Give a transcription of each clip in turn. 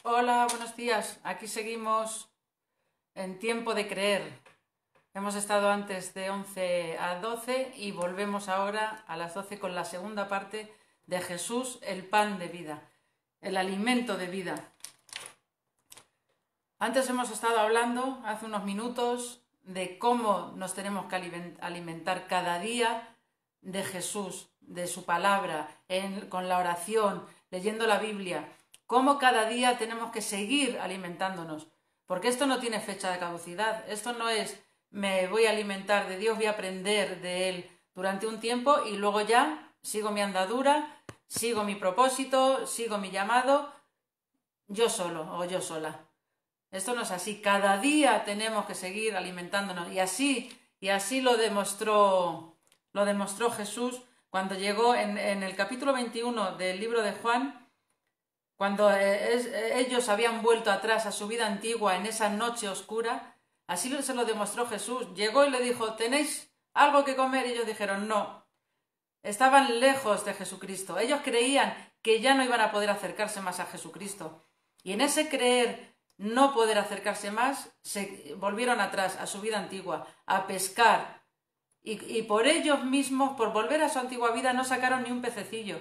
Hola, buenos días. Aquí seguimos en tiempo de creer. Hemos estado antes de 11 a 12 y volvemos ahora a las 12 con la segunda parte de Jesús, el pan de vida, el alimento de vida. Antes hemos estado hablando, hace unos minutos, de cómo nos tenemos que alimentar cada día de Jesús, de su palabra, con la oración, leyendo la Biblia. Cómo cada día tenemos que seguir alimentándonos. Porque esto no tiene fecha de caducidad. Esto no es me voy a alimentar de Dios, voy a aprender de Él durante un tiempo y luego ya sigo mi andadura, sigo mi propósito, sigo mi llamado, yo solo o yo sola. Esto no es así. Cada día tenemos que seguir alimentándonos. Y así lo demostró Jesús cuando llegó en el capítulo 21 del libro de Juan, cuando ellos habían vuelto atrás a su vida antigua en esa noche oscura. Así se lo demostró Jesús. Llegó y le dijo, ¿tenéis algo que comer? Y ellos dijeron, no. Estaban lejos de Jesucristo. Ellos creían que ya no iban a poder acercarse más a Jesucristo. Y en ese creer no poder acercarse más, se volvieron atrás a su vida antigua, a pescar. Y por ellos mismos, por volver a su antigua vida, no sacaron ni un pececillo.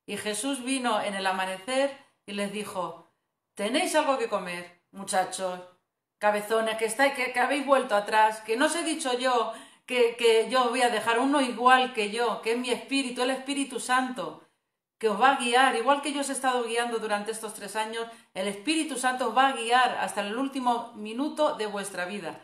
Y Jesús vino en el amanecer y les dijo, ¿tenéis algo que comer, muchachos, cabezones, que habéis vuelto atrás? Que no os he dicho yo que yo voy a dejar uno igual que yo, que es mi espíritu, el Espíritu Santo, que os va a guiar, igual que yo os he estado guiando durante estos 3 años, el Espíritu Santo os va a guiar hasta el último minuto de vuestra vida.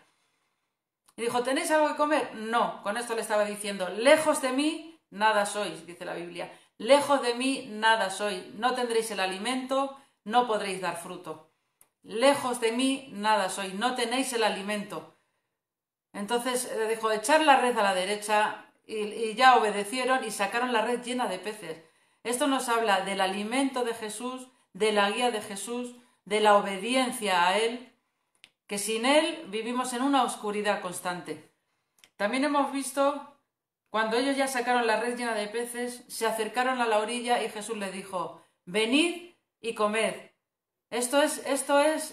Y dijo, ¿tenéis algo que comer? No, con esto le estaba diciendo, lejos de mí nada sois, dice la Biblia, lejos de mí nada sois, no tendréis el alimento, no podréis dar fruto. Lejos de mí nada sois, no tenéis el alimento. Entonces dijo, echar la red a la derecha y ya obedecieron y sacaron la red llena de peces. Esto nos habla del alimento de Jesús, de la guía de Jesús, de la obediencia a Él, que sin Él vivimos en una oscuridad constante. También hemos visto, cuando ellos ya sacaron la red llena de peces, se acercaron a la orilla y Jesús les dijo, venid y comed.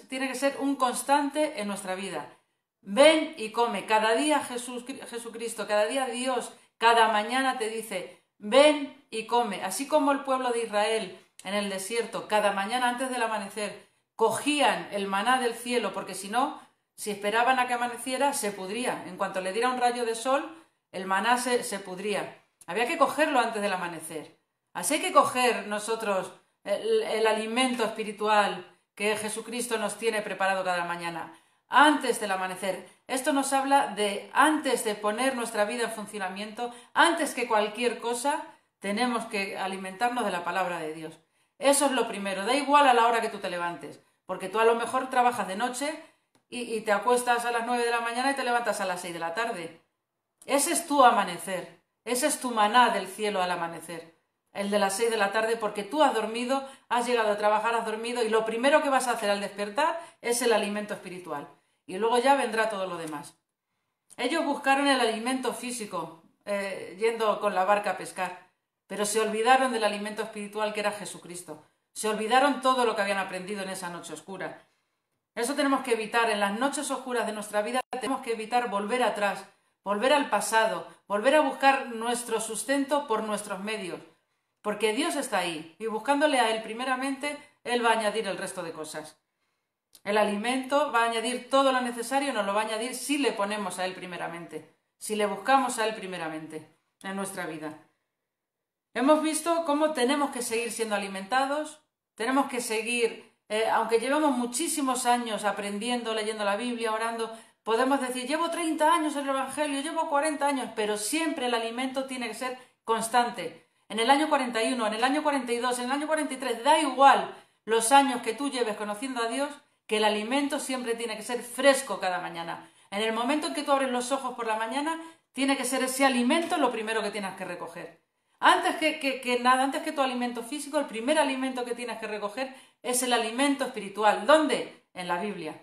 Tiene que ser un constante en nuestra vida. Ven y come. Cada día Jesucristo, cada día Dios, cada mañana te dice, ven y come. Así como el pueblo de Israel en el desierto, cada mañana antes del amanecer, cogían el maná del cielo, porque si no, si esperaban a que amaneciera, se pudría. En cuanto le diera un rayo de sol, el maná se pudría. Había que cogerlo antes del amanecer. Así hay que coger nosotros el alimento espiritual que Jesucristo nos tiene preparado cada mañana, antes del amanecer. Esto nos habla de antes de poner nuestra vida en funcionamiento, antes que cualquier cosa, tenemos que alimentarnos de la palabra de Dios. Eso es lo primero. Da igual a la hora que tú te levantes, porque tú a lo mejor trabajas de noche y te acuestas a las 9 de la mañana y te levantas a las 6 de la tarde. Ese es tu amanecer, ese es tu maná del cielo al amanecer, el de las 6 de la tarde, porque tú has dormido, has llegado a trabajar, has dormido y lo primero que vas a hacer al despertar es el alimento espiritual y luego ya vendrá todo lo demás. Ellos buscaron el alimento físico yendo con la barca a pescar, pero se olvidaron del alimento espiritual que era Jesucristo. Se olvidaron todo lo que habían aprendido en esa noche oscura. Eso tenemos que evitar. En las noches oscuras de nuestra vida tenemos que evitar volver atrás, volver al pasado, volver a buscar nuestro sustento por nuestros medios. Porque Dios está ahí y buscándole a Él primeramente, Él va a añadir el resto de cosas. El alimento va a añadir todo lo necesario, nos lo va a añadir si le ponemos a Él primeramente, si le buscamos a Él primeramente en nuestra vida. Hemos visto cómo tenemos que seguir siendo alimentados, tenemos que seguir, aunque llevamos muchísimos años aprendiendo, leyendo la Biblia, orando, podemos decir, llevo 30 años en el Evangelio, llevo 40 años, pero siempre el alimento tiene que ser constante. En el año 41, en el año 42, en el año 43, da igual los años que tú lleves conociendo a Dios, que el alimento siempre tiene que ser fresco cada mañana. En el momento en que tú abres los ojos por la mañana, tiene que ser ese alimento lo primero que tienes que recoger. Antes que nada, antes que tu alimento físico, el primer alimento que tienes que recoger es el alimento espiritual. ¿Dónde? En la Biblia,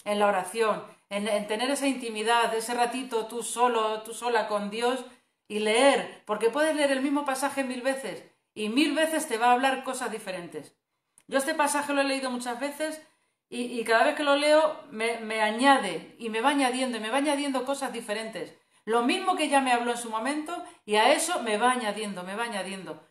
en la oración, en tener esa intimidad, ese ratito tú solo, tú sola con Dios y leer, porque puedes leer el mismo pasaje 1000 veces y 1000 veces te va a hablar cosas diferentes. Yo este pasaje lo he leído muchas veces y cada vez que lo leo me añade y me va añadiendo y me va añadiendo cosas diferentes. Lo mismo que ya me habló en su momento y a eso me va añadiendo, me va añadiendo.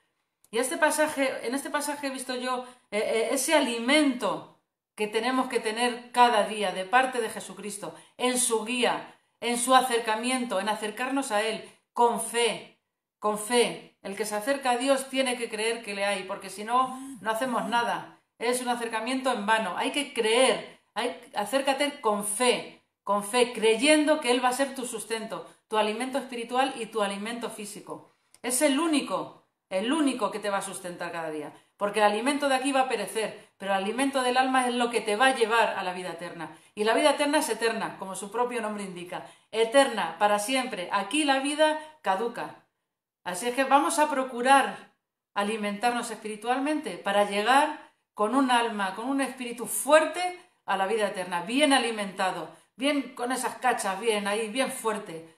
Y en este pasaje he visto yo ese alimento que tenemos que tener cada día de parte de Jesucristo, en su guía, en su acercamiento, en acercarnos a Él, con fe, con fe. El que se acerca a Dios tiene que creer que le hay, porque si no, no hacemos nada. Es un acercamiento en vano. Hay que creer, acércate con fe, creyendo que Él va a ser tu sustento, tu alimento espiritual y tu alimento físico. Es el único que te va a sustentar cada día. Porque el alimento de aquí va a perecer, pero el alimento del alma es lo que te va a llevar a la vida eterna. Y la vida eterna es eterna, como su propio nombre indica. Eterna, para siempre. Aquí la vida caduca. Así es que vamos a procurar alimentarnos espiritualmente para llegar con un alma, con un espíritu fuerte a la vida eterna, bien alimentado, bien con esas cachas, bien ahí, bien fuerte.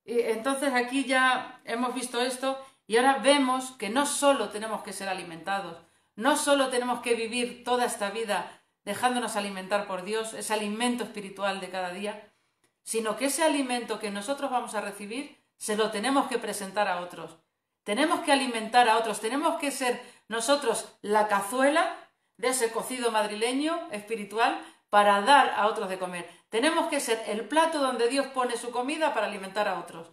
Y entonces aquí ya hemos visto esto y ahora vemos que no solo tenemos que ser alimentados, no solo tenemos que vivir toda esta vida dejándonos alimentar por Dios, ese alimento espiritual de cada día, sino que ese alimento que nosotros vamos a recibir se lo tenemos que presentar a otros. Tenemos que alimentar a otros, tenemos que ser nosotros la cazuela de ese cocido madrileño espiritual para dar a otros de comer. Tenemos que ser el plato donde Dios pone su comida para alimentar a otros.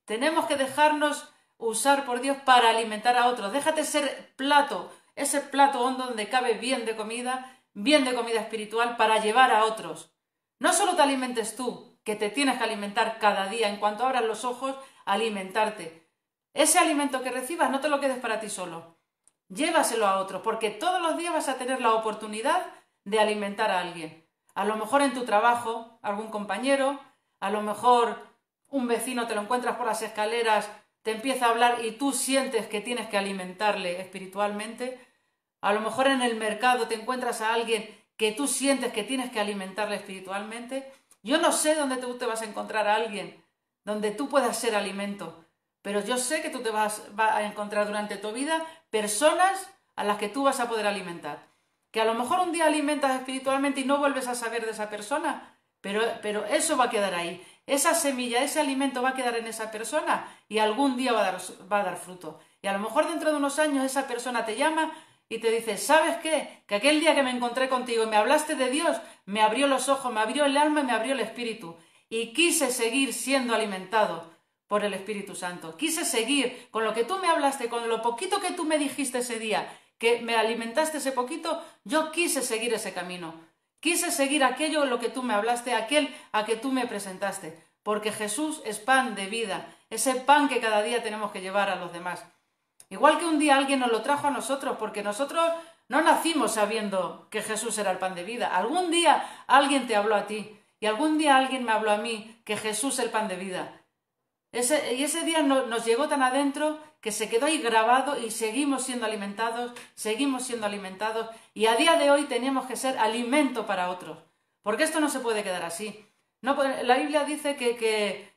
Tenemos que dejarnos usar por Dios para alimentar a otros. Déjate ser plato, ese plato hondo donde cabe bien de comida espiritual para llevar a otros. No solo te alimentes tú, que te tienes que alimentar cada día, en cuanto abras los ojos, alimentarte. Ese alimento que recibas no te lo quedes para ti solo. Llévaselo a otro, porque todos los días vas a tener la oportunidad de alimentar a alguien. A lo mejor en tu trabajo, algún compañero, a lo mejor un vecino te lo encuentras por las escaleras, te empieza a hablar y tú sientes que tienes que alimentarle espiritualmente. A lo mejor en el mercado te encuentras a alguien que tú sientes que tienes que alimentarle espiritualmente. Yo no sé dónde tú te vas a encontrar a alguien donde tú puedas ser alimento, pero yo sé que tú te vas a encontrar durante tu vida personas a las que tú vas a poder alimentar. Que a lo mejor un día alimentas espiritualmente y no vuelves a saber de esa persona, pero eso va a quedar ahí. Esa semilla, ese alimento va a quedar en esa persona y algún día va a dar fruto. Y a lo mejor dentro de unos años esa persona te llama y te dice, ¿sabes qué? Que aquel día que me encontré contigo y me hablaste de Dios, me abrió los ojos, me abrió el alma y me abrió el espíritu. Y quise seguir siendo alimentado por el Espíritu Santo. Quise seguir con lo que tú me hablaste, con lo poquito que tú me dijiste ese día, que me alimentaste ese poquito, yo quise seguir ese camino. Quise seguir aquello en lo que tú me hablaste, aquel a que tú me presentaste. Porque Jesús es pan de vida, ese pan que cada día tenemos que llevar a los demás. Igual que un día alguien nos lo trajo a nosotros, porque nosotros no nacimos sabiendo que Jesús era el pan de vida. Algún día alguien te habló a ti y algún día alguien me habló a mí que Jesús es el pan de vida. Y ese día nos llegó tan adentro que se quedó ahí grabado y seguimos siendo alimentados y a día de hoy tenemos que ser alimento para otros. Porque esto no se puede quedar así. No, la Biblia dice que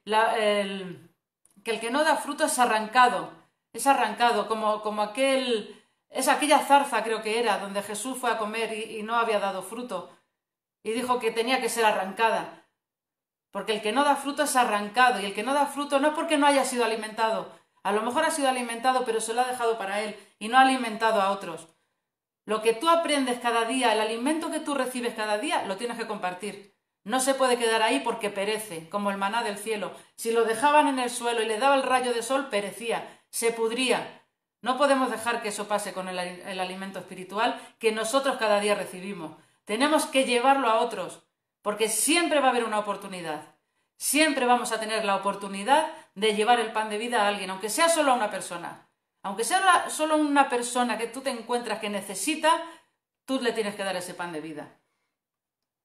el que no da fruto es arrancado como aquella zarza creo que era, donde Jesús fue a comer y no había dado fruto. Y dijo que tenía que ser arrancada. Porque el que no da fruto es arrancado, y el que no da fruto no es porque no haya sido alimentado. A lo mejor ha sido alimentado, pero se lo ha dejado para él y no ha alimentado a otros. Lo que tú aprendes cada día, el alimento que tú recibes cada día, lo tienes que compartir. No se puede quedar ahí porque perece, como el maná del cielo. Si lo dejaban en el suelo y le daba el rayo de sol, perecía, se pudría. No podemos dejar que eso pase con el alimento espiritual que nosotros cada día recibimos. Tenemos que llevarlo a otros. Porque siempre va a haber una oportunidad. Siempre vamos a tener la oportunidad de llevar el pan de vida a alguien, aunque sea solo a una persona. Aunque sea solo una persona que tú te encuentras que necesita, tú le tienes que dar ese pan de vida.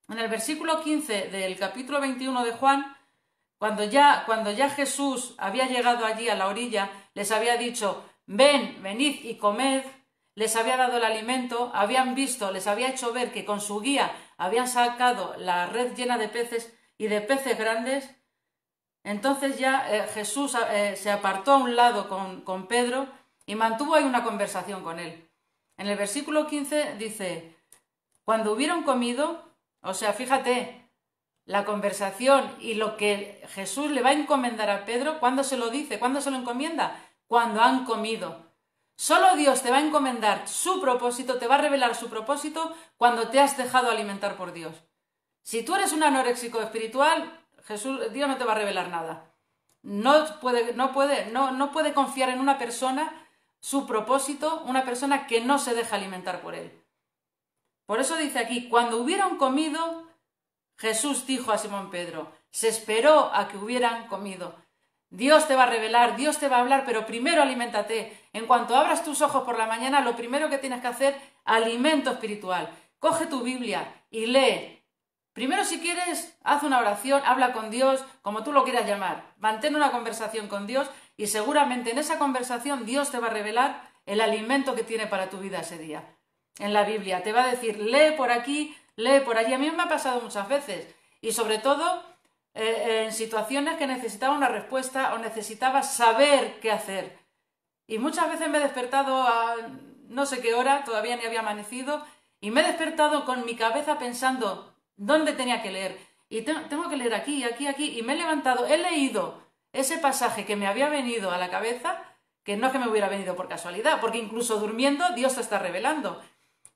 En el versículo 15 del capítulo 21 de Juan, cuando ya Jesús había llegado allí a la orilla, les había dicho, venid y comed. Les había dado el alimento, habían visto, les había hecho ver que con su guía habían sacado la red llena de peces y de peces grandes. Entonces ya Jesús se apartó a un lado con Pedro y mantuvo ahí una conversación con él. En el versículo 15 dice, cuando hubieron comido, o sea, fíjate, la conversación y lo que Jesús le va a encomendar a Pedro, ¿cuándo se lo dice? ¿Cuándo se lo encomienda? Cuando han comido. Solo Dios te va a encomendar su propósito, te va a revelar su propósito cuando te has dejado alimentar por Dios. Si tú eres un anoréxico espiritual, Dios no te va a revelar nada. No puede confiar en una persona su propósito, una persona que no se deja alimentar por él. Por eso dice aquí, cuando hubieron comido, Jesús dijo a Simón Pedro, se esperó a que hubieran comido. Dios te va a revelar, Dios te va a hablar, pero primero aliméntate. En cuanto abras tus ojos por la mañana, lo primero que tienes que hacer, alimento espiritual. Coge tu Biblia y lee. Primero, si quieres, haz una oración, habla con Dios, como tú lo quieras llamar. Mantén una conversación con Dios y seguramente en esa conversación Dios te va a revelar el alimento que tiene para tu vida ese día. En la Biblia te va a decir, lee por aquí, lee por allí. A mí me ha pasado muchas veces y sobre todo en situaciones que necesitaba una respuesta o necesitaba saber qué hacer. Y muchas veces me he despertado a no sé qué hora, todavía ni había amanecido, y me he despertado con mi cabeza pensando dónde tenía que leer. Y tengo que leer aquí, aquí, aquí. Y me he levantado, he leído ese pasaje que me había venido a la cabeza, que no es que me hubiera venido por casualidad, porque incluso durmiendo Dios te está revelando.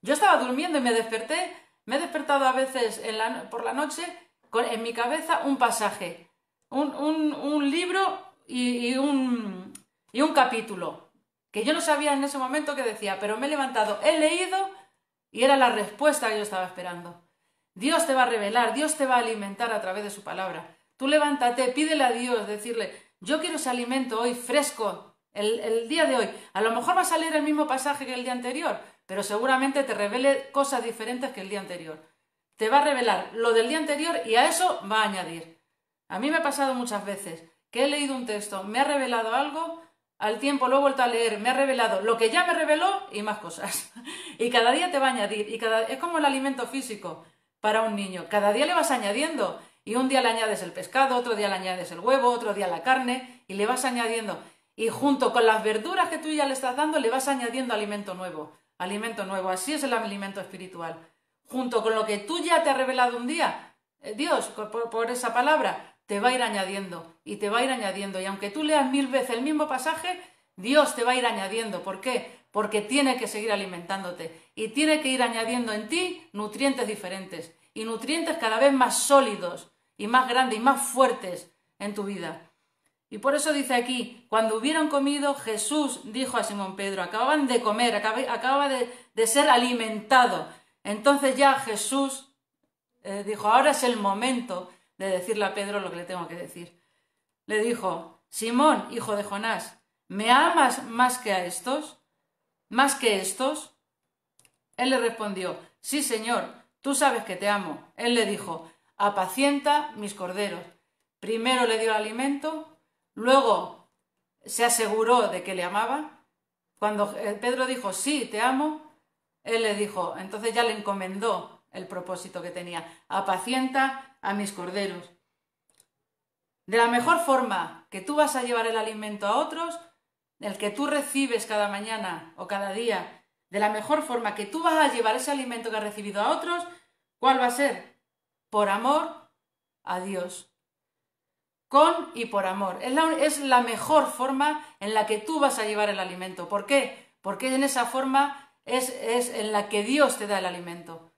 Yo estaba durmiendo y me desperté, me he despertado a veces por la noche en mi cabeza un pasaje, un libro y un capítulo, que yo no sabía en ese momento qué decía, pero me he levantado, he leído y era la respuesta que yo estaba esperando. Dios te va a revelar, Dios te va a alimentar a través de su palabra. Tú levántate, pídele a Dios, decirle, yo quiero ese alimento hoy fresco, el día de hoy. A lo mejor va a salir el mismo pasaje que el día anterior, pero seguramente te revele cosas diferentes que el día anterior. Te va a revelar lo del día anterior y a eso va a añadir. A mí me ha pasado muchas veces que he leído un texto, me ha revelado algo, al tiempo lo he vuelto a leer, me ha revelado lo que ya me reveló y más cosas. Y cada día te va a añadir. Es como el alimento físico para un niño. Cada día le vas añadiendo. Y un día le añades el pescado, otro día le añades el huevo, otro día la carne y le vas añadiendo. Y junto con las verduras que tú ya le estás dando, le vas añadiendo alimento nuevo. Alimento nuevo. Así es el alimento espiritual. Junto con lo que tú ya te has revelado un día, Dios, por esa palabra, te va a ir añadiendo y te va a ir añadiendo. Y aunque tú leas 1000 veces el mismo pasaje, Dios te va a ir añadiendo. ¿Por qué? Porque tiene que seguir alimentándote y tiene que ir añadiendo en ti nutrientes diferentes y nutrientes cada vez más sólidos y más grandes y más fuertes en tu vida. Y por eso dice aquí, cuando hubieron comido, Jesús dijo a Simón Pedro, acababan de comer, acababa de ser alimentado. Entonces ya Jesús dijo, ahora es el momento de decirle a Pedro lo que le tengo que decir. Le dijo, Simón, hijo de Jonás, ¿me amas más que a estos? ¿Más que estos? Él le respondió, sí, Señor, tú sabes que te amo. Él le dijo, apacienta mis corderos. Primero le dio el alimento, luego se aseguró de que le amaba. Cuando Pedro dijo, sí, te amo, él le dijo, entonces ya le encomendó el propósito que tenía, apacienta a mis corderos. De la mejor forma que tú vas a llevar el alimento a otros, el que tú recibes cada mañana o cada día, de la mejor forma que tú vas a llevar ese alimento que has recibido a otros, ¿cuál va a ser? Por amor a Dios. Con y por amor. Es la mejor forma en la que tú vas a llevar el alimento. ¿Por qué? Porque en esa forma es en la que Dios te da el alimento.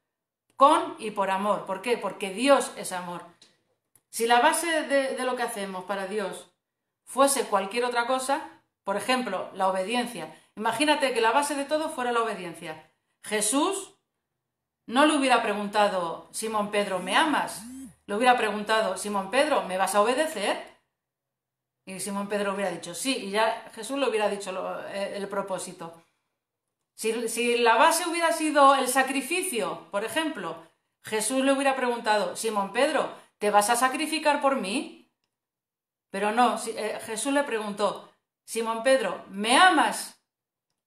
Con y por amor. ¿Por qué? Porque Dios es amor. Si la base de lo que hacemos para Dios fuese cualquier otra cosa, por ejemplo, la obediencia. Imagínate que la base de todo fuera la obediencia. Jesús no le hubiera preguntado, Simón Pedro, ¿me amas? Le hubiera preguntado, Simón Pedro, ¿me vas a obedecer? Y Simón Pedro hubiera dicho sí, y ya Jesús le hubiera dicho el propósito. Si la base hubiera sido el sacrificio, por ejemplo, Jesús le hubiera preguntado, Simón Pedro, ¿te vas a sacrificar por mí? Pero no, Jesús le preguntó, Simón Pedro, ¿me amas?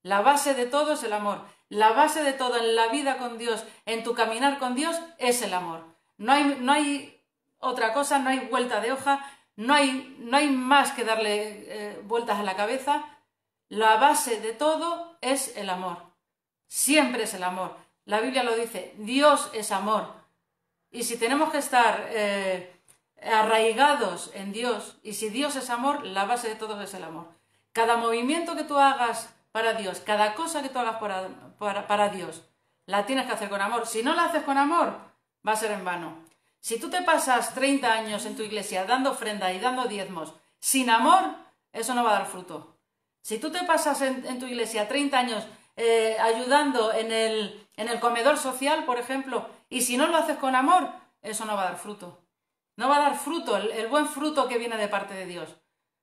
La base de todo es el amor. La base de todo en la vida con Dios, en tu caminar con Dios, es el amor. No hay otra cosa, no hay vuelta de hoja, no hay más que darle vueltas a la cabeza. La base de todo es el amor. siempre es el amor. La Biblia lo dice, Dios es amor. Y si tenemos que estar arraigados en Dios, y si Dios es amor, la base de todo es el amor. Cada movimiento que tú hagas para Dios, cada cosa que tú hagas para Dios, la tienes que hacer con amor. Si no la haces con amor, va a ser en vano. Si tú te pasas 30 años en tu iglesia dando ofrenda y dando diezmos sin amor, eso no va a dar fruto. Si tú te pasas en tu iglesia 30 años ayudando en el comedor social, por ejemplo, y si no lo haces con amor, eso no va a dar fruto. No va a dar fruto, el buen fruto que viene de parte de Dios.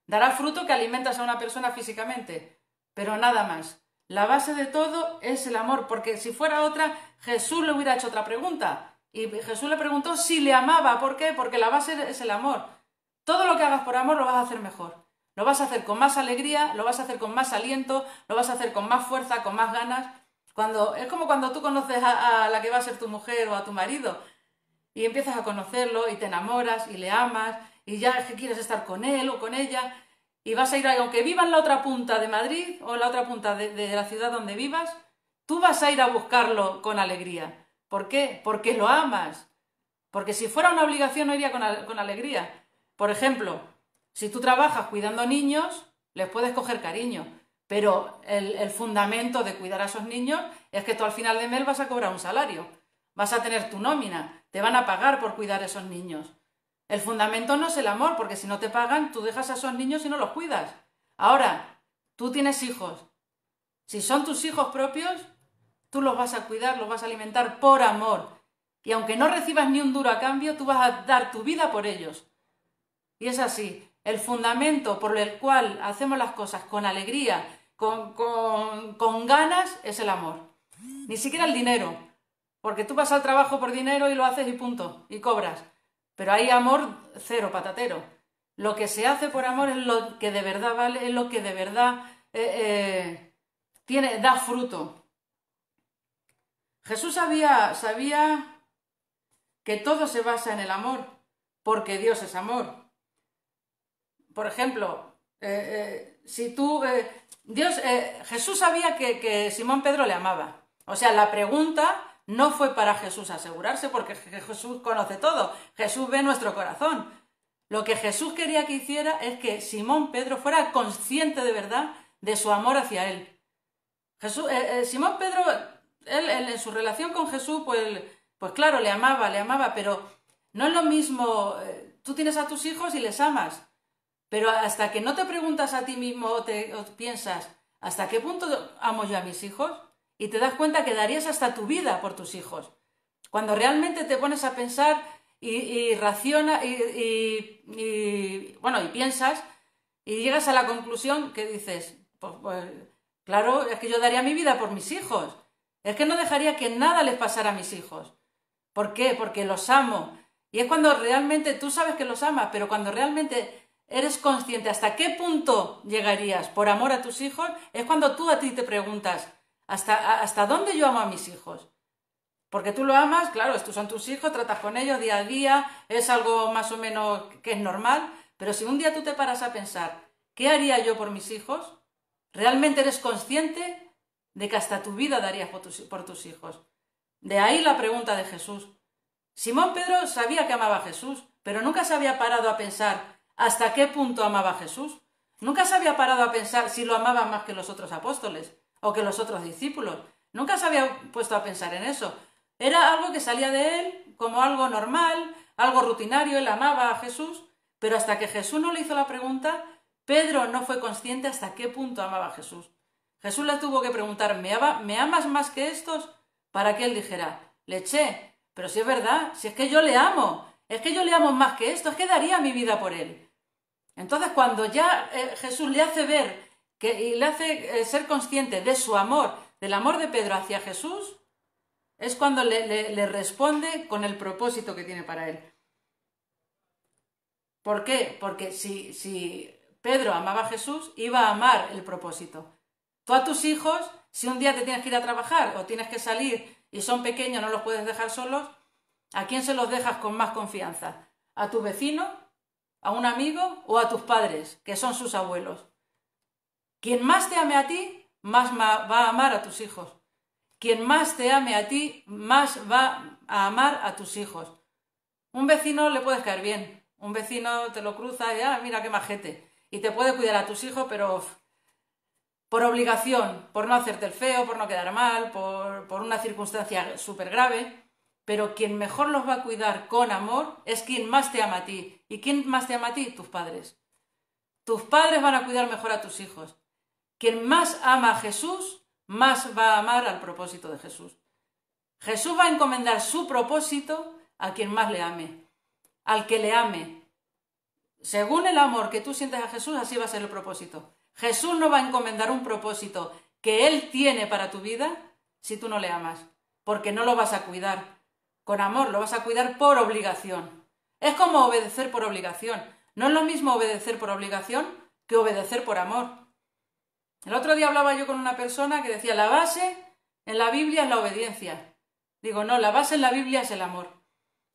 Dará fruto que alimentas a una persona físicamente, pero nada más. La base de todo es el amor, porque si fuera otra, Jesús le hubiera hecho otra pregunta. Y Jesús le preguntó si le amaba. ¿Por qué? Porque la base es el amor. Todo lo que hagas por amor lo vas a hacer mejor. Lo vas a hacer con más alegría, lo vas a hacer con más aliento, lo vas a hacer con más fuerza, con más ganas. Es como cuando tú conoces a la que va a ser tu mujer o a tu marido y empiezas a conocerlo y te enamoras y le amas y ya es que quieres estar con él o con ella y vas a ir, aunque viva en la otra punta de Madrid o en la otra punta de la ciudad donde vivas, tú vas a ir a buscarlo con alegría. ¿Por qué? Porque lo amas. Porque si fuera una obligación no iría con alegría. Por ejemplo, si tú trabajas cuidando niños, les puedes coger cariño, pero el fundamento de cuidar a esos niños es que tú al final de mes vas a cobrar un salario, vas a tener tu nómina, te van a pagar por cuidar a esos niños. El fundamento no es el amor, porque si no te pagan, tú dejas a esos niños y no los cuidas. Ahora, tú tienes hijos. Si son tus hijos propios, tú los vas a cuidar, los vas a alimentar por amor. Y aunque no recibas ni un duro a cambio, tú vas a dar tu vida por ellos. Y es así. El fundamento por el cual hacemos las cosas con alegría, con ganas, es el amor. Ni siquiera el dinero. Porque tú vas al trabajo por dinero y lo haces y punto. Y cobras. Pero hay amor cero patatero. Lo que se hace por amor es lo que de verdad vale, es lo que de verdad da fruto. Jesús sabía que todo se basa en el amor, porque Dios es amor. Por ejemplo, Jesús sabía que Simón Pedro le amaba. O sea, la pregunta no fue para Jesús asegurarse, porque Jesús conoce todo. Jesús ve nuestro corazón. Lo que Jesús quería que hiciera es que Simón Pedro fuera consciente de verdad de su amor hacia él. Simón Pedro, él en su relación con Jesús, pues claro, le amaba, pero no es lo mismo. Tú tienes a tus hijos y les amas. Pero hasta que no te preguntas a ti mismo o piensas, ¿hasta qué punto amo yo a mis hijos? Y te das cuenta que darías hasta tu vida por tus hijos. Cuando realmente te pones a pensar y raciona y piensas y llegas a la conclusión que dices, pues claro, es que yo daría mi vida por mis hijos. Es que no dejaría que nada les pasara a mis hijos. ¿Por qué? Porque los amo. Y es cuando realmente tú sabes que los amas, pero cuando realmente eres consciente hasta qué punto llegarías por amor a tus hijos, es cuando tú a ti te preguntas, ¿hasta dónde yo amo a mis hijos? Porque tú lo amas, claro, estos son tus hijos, tratas con ellos día a día, es algo más o menos que es normal, pero si un día tú te paras a pensar, ¿qué haría yo por mis hijos? ¿Realmente eres consciente de que hasta tu vida darías por tus hijos? De ahí la pregunta de Jesús. Simón Pedro sabía que amaba a Jesús, pero nunca se había parado a pensar ¿hasta qué punto amaba a Jesús? Nunca se había parado a pensar si lo amaba más que los otros apóstoles o que los otros discípulos. Nunca se había puesto a pensar en eso. Era algo que salía de él como algo normal, algo rutinario. Él amaba a Jesús, pero hasta que Jesús no le hizo la pregunta, Pedro no fue consciente hasta qué punto amaba a Jesús. Jesús le tuvo que preguntar, ¿me amas más que estos? Para que él dijera, le eché, pero si es verdad, si es que yo le amo. Es que yo le amo más que esto, es que daría mi vida por él. Entonces, cuando ya Jesús le hace ver y le hace ser consciente de su amor, del amor de Pedro hacia Jesús, es cuando le responde con el propósito que tiene para él. ¿Por qué? Porque si Pedro amaba a Jesús, iba a amar el propósito. Tú a tus hijos, si un día te tienes que ir a trabajar o tienes que salir y son pequeños, no los puedes dejar solos, ¿a quién se los dejas con más confianza? ¿A tu vecino? ¿A un amigo? ¿O a tus padres, que son sus abuelos? Quien más te ame a ti, más va a amar a tus hijos. quien más te ame a ti, más va a amar a tus hijos. Un vecino le puedes caer bien, un vecino te lo cruza y mira qué majete, y te puede cuidar a tus hijos, pero por obligación, por no hacerte el feo, por no quedar mal, por una circunstancia súper grave, pero quien mejor los va a cuidar con amor es quien más te ama a ti. ¿Y quién más te ama a ti? Tus padres. Tus padres van a cuidar mejor a tus hijos. Quien más ama a Jesús, más va a amar al propósito de Jesús. Jesús va a encomendar su propósito a quien más le ame, al que le ame. Según el amor que tú sientes a Jesús, así va a ser el propósito. Jesús no va a encomendar un propósito que Él tiene para tu vida si tú no le amas, porque no lo vas a cuidar con amor, lo vas a cuidar por obligación. Es como obedecer por obligación. No es lo mismo obedecer por obligación que obedecer por amor. El otro día hablaba yo con una persona que decía, la base en la Biblia es la obediencia. Digo, no, la base en la Biblia es el amor.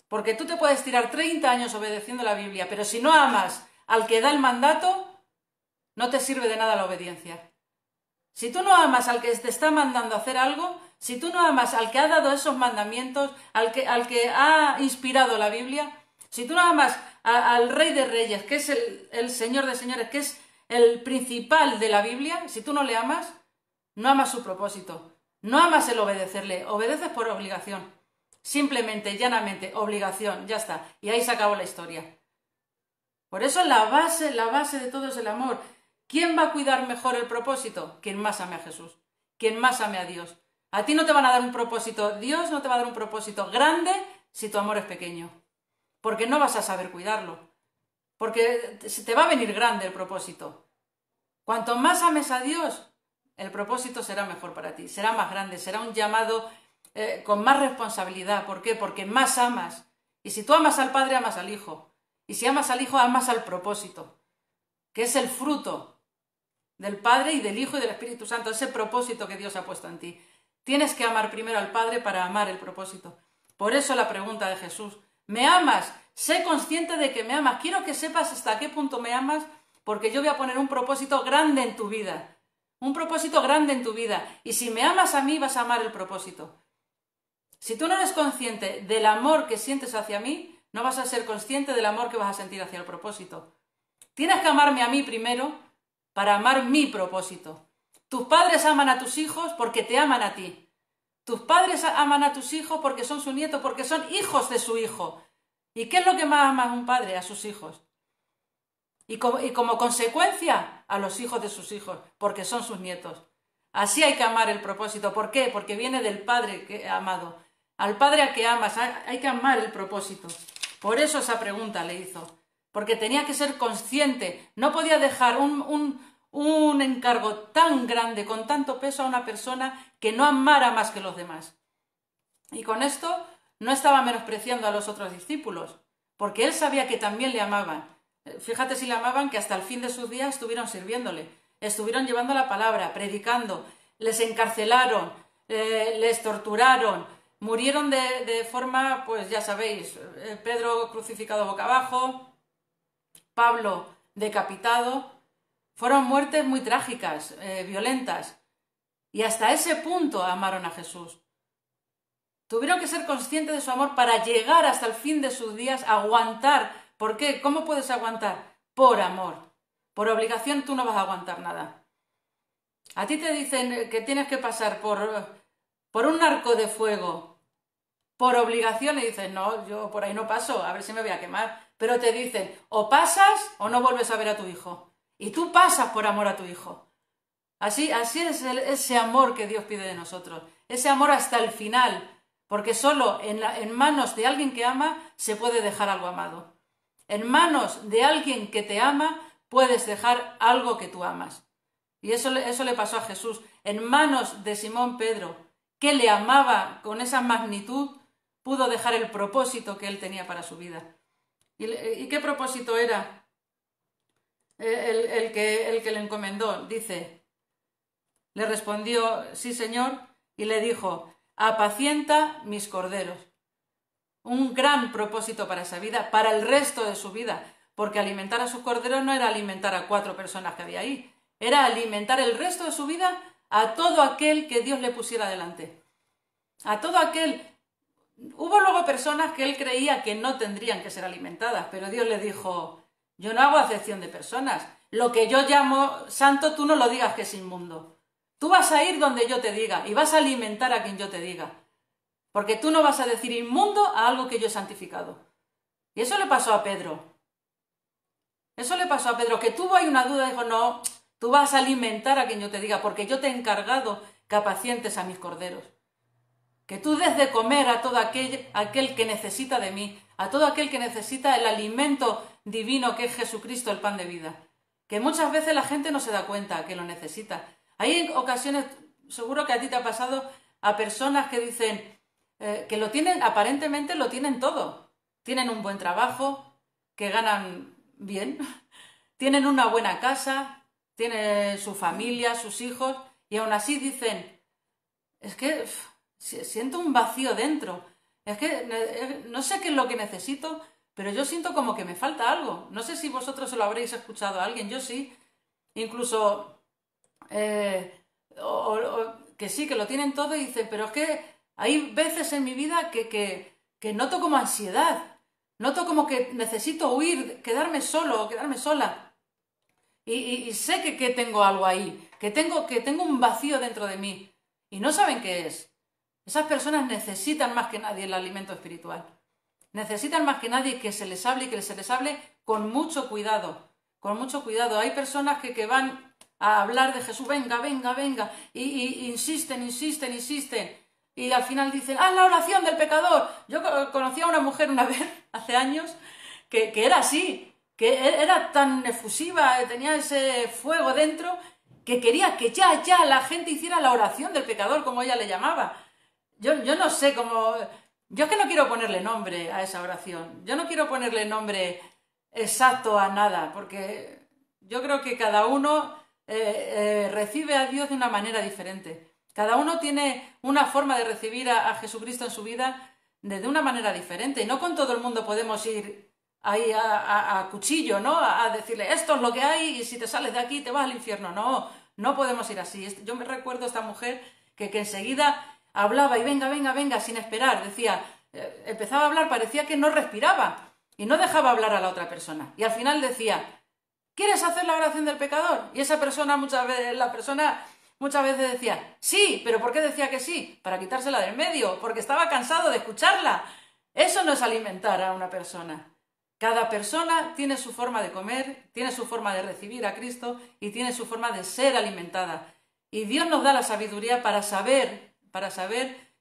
Porque tú te puedes tirar 30 años obedeciendo la Biblia, pero si no amas al que da el mandato, no te sirve de nada la obediencia. Si tú no amas al que te está mandando a hacer algo, si tú no amas al que ha dado esos mandamientos, al que ha inspirado la Biblia, si tú no amas al Rey de Reyes, que es el Señor de Señores, que es el principal de la Biblia, si tú no le amas, no amas su propósito, no amas el obedecerle, obedeces por obligación. Simplemente, llanamente, obligación, ya está. Y ahí se acabó la historia. Por eso la base de todo es el amor. ¿Quién va a cuidar mejor el propósito? Quien más ame a Jesús, quien más ame a Dios. A ti no te van a dar un propósito, Dios no te va a dar un propósito grande si tu amor es pequeño. Porque no vas a saber cuidarlo. Porque te va a venir grande el propósito. Cuanto más ames a Dios, el propósito será mejor para ti, será más grande, será un llamado con más responsabilidad. ¿Por qué? Porque más amas. Y si tú amas al Padre, amas al Hijo. Y si amas al Hijo, amas al propósito, que es el fruto del Padre y del Hijo y del Espíritu Santo, ese propósito que Dios ha puesto en ti. Tienes que amar primero al Padre para amar el propósito. Por eso la pregunta de Jesús, ¿me amas? Sé consciente de que me amas. Quiero que sepas hasta qué punto me amas, porque yo voy a poner un propósito grande en tu vida. Un propósito grande en tu vida. Y si me amas a mí, vas a amar el propósito. Si tú no eres consciente del amor que sientes hacia mí, no vas a ser consciente del amor que vas a sentir hacia el propósito. Tienes que amarme a mí primero para amar mi propósito. Tus padres aman a tus hijos porque te aman a ti. Tus padres aman a tus hijos porque son su nieto, porque son hijos de su hijo. ¿Y qué es lo que más ama un padre? A sus hijos. Y como consecuencia, a los hijos de sus hijos, porque son sus nietos. Así hay que amar el propósito. ¿Por qué? Porque viene del Padre que amado. Al Padre al que amas, hay que amar el propósito. Por eso esa pregunta le hizo. Porque tenía que ser consciente. No podía dejar un encargo tan grande, con tanto peso a una persona que no amara más que los demás. Y con esto no estaba menospreciando a los otros discípulos, porque él sabía que también le amaban. Fíjate si le amaban, que hasta el fin de sus días estuvieron sirviéndole, estuvieron llevando la palabra, predicando, les encarcelaron, les torturaron, murieron de forma, pues ya sabéis, Pedro crucificado boca abajo, Pablo decapitado. Fueron muertes muy trágicas, violentas, y hasta ese punto amaron a Jesús. Tuvieron que ser conscientes de su amor para llegar hasta el fin de sus días, aguantar. ¿Por qué? ¿Cómo puedes aguantar? Por amor. Por obligación tú no vas a aguantar nada. A ti te dicen que tienes que pasar por un arco de fuego, por obligación, y dices, no, yo por ahí no paso, a ver si me voy a quemar. Pero te dicen, o pasas o no vuelves a ver a tu hijo. Y tú pasas por amor a tu hijo. Así es ese amor que Dios pide de nosotros. Ese amor hasta el final. Porque solo en manos de alguien que ama se puede dejar algo amado. En manos de alguien que te ama puedes dejar algo que tú amas. Y eso le pasó a Jesús. En manos de Simón Pedro, que le amaba con esa magnitud, pudo dejar el propósito que él tenía para su vida. ¿Y qué propósito era el que le encomendó? Dice, le respondió, sí, Señor, y le dijo, apacienta mis corderos. Un gran propósito para esa vida, para el resto de su vida, porque alimentar a sus corderos no era alimentar a 4 personas que había ahí, era alimentar el resto de su vida a todo aquel que Dios le pusiera delante. A todo aquel... Hubo luego personas que él creía que no tendrían que ser alimentadas, pero Dios le dijo, yo no hago acepción de personas. Lo que yo llamo santo, tú no lo digas que es inmundo. Tú vas a ir donde yo te diga y vas a alimentar a quien yo te diga. Porque tú no vas a decir inmundo a algo que yo he santificado. Y eso le pasó a Pedro. Eso le pasó a Pedro, que tuvo ahí una duda, dijo, no, tú vas a alimentar a quien yo te diga, porque yo te he encargado que apacientes a mis corderos. Que tú des de comer a todo aquel que necesita de mí, a todo aquel que necesita el alimento divino que es Jesucristo, el pan de vida. Que muchas veces la gente no se da cuenta que lo necesita. Hay ocasiones, seguro que a ti te ha pasado, a personas que dicen que lo tienen, aparentemente lo tienen todo. Tienen un buen trabajo, que ganan bien, tienen una buena casa, tienen su familia, sus hijos, y aún así dicen, es que siento un vacío dentro, es que no sé qué es lo que necesito, pero yo siento como que me falta algo. No sé si vosotros se lo habréis escuchado a alguien, yo sí, incluso que sí, que lo tienen todo y dicen, pero es que hay veces en mi vida que noto como ansiedad, noto como que necesito huir, quedarme solo o quedarme sola. Y sé que tengo algo ahí, que tengo un vacío dentro de mí y no saben qué es. Esas personas necesitan más que nadie el alimento espiritual. Necesitan más que nadie que se les hable y que se les hable con mucho cuidado. Con mucho cuidado. Hay personas que van a hablar de Jesús, venga, venga, venga, y insisten, insisten, insisten. Y al final dicen, ¡ah, la oración del pecador! Yo conocí a una mujer una vez, hace años, que era así, que era tan efusiva, tenía ese fuego dentro, que quería que ya la gente hiciera la oración del pecador, como ella le llamaba. Yo no sé cómo... Yo es que no quiero ponerle nombre a esa oración. Yo no quiero ponerle nombre exacto a nada, porque yo creo que cada uno recibe a Dios de una manera diferente. Cada uno tiene una forma de recibir a Jesucristo en su vida de una manera diferente. Y no con todo el mundo podemos ir ahí a cuchillo, ¿no? A decirle, esto es lo que hay y si te sales de aquí te vas al infierno. No, no podemos ir así. Yo me recuerdo a esta mujer que enseguida hablaba y venga, venga, venga, sin esperar. Decía, empezaba a hablar, parecía que no respiraba y no dejaba hablar a la otra persona. Y al final decía, ¿quieres hacer la oración del pecador? Y esa persona muchas veces decía, sí, pero ¿por qué decía que sí? Para quitársela del medio, porque estaba cansado de escucharla. Eso no es alimentar a una persona. Cada persona tiene su forma de comer, tiene su forma de recibir a Cristo y tiene su forma de ser alimentada. Y Dios nos da la sabiduría para saber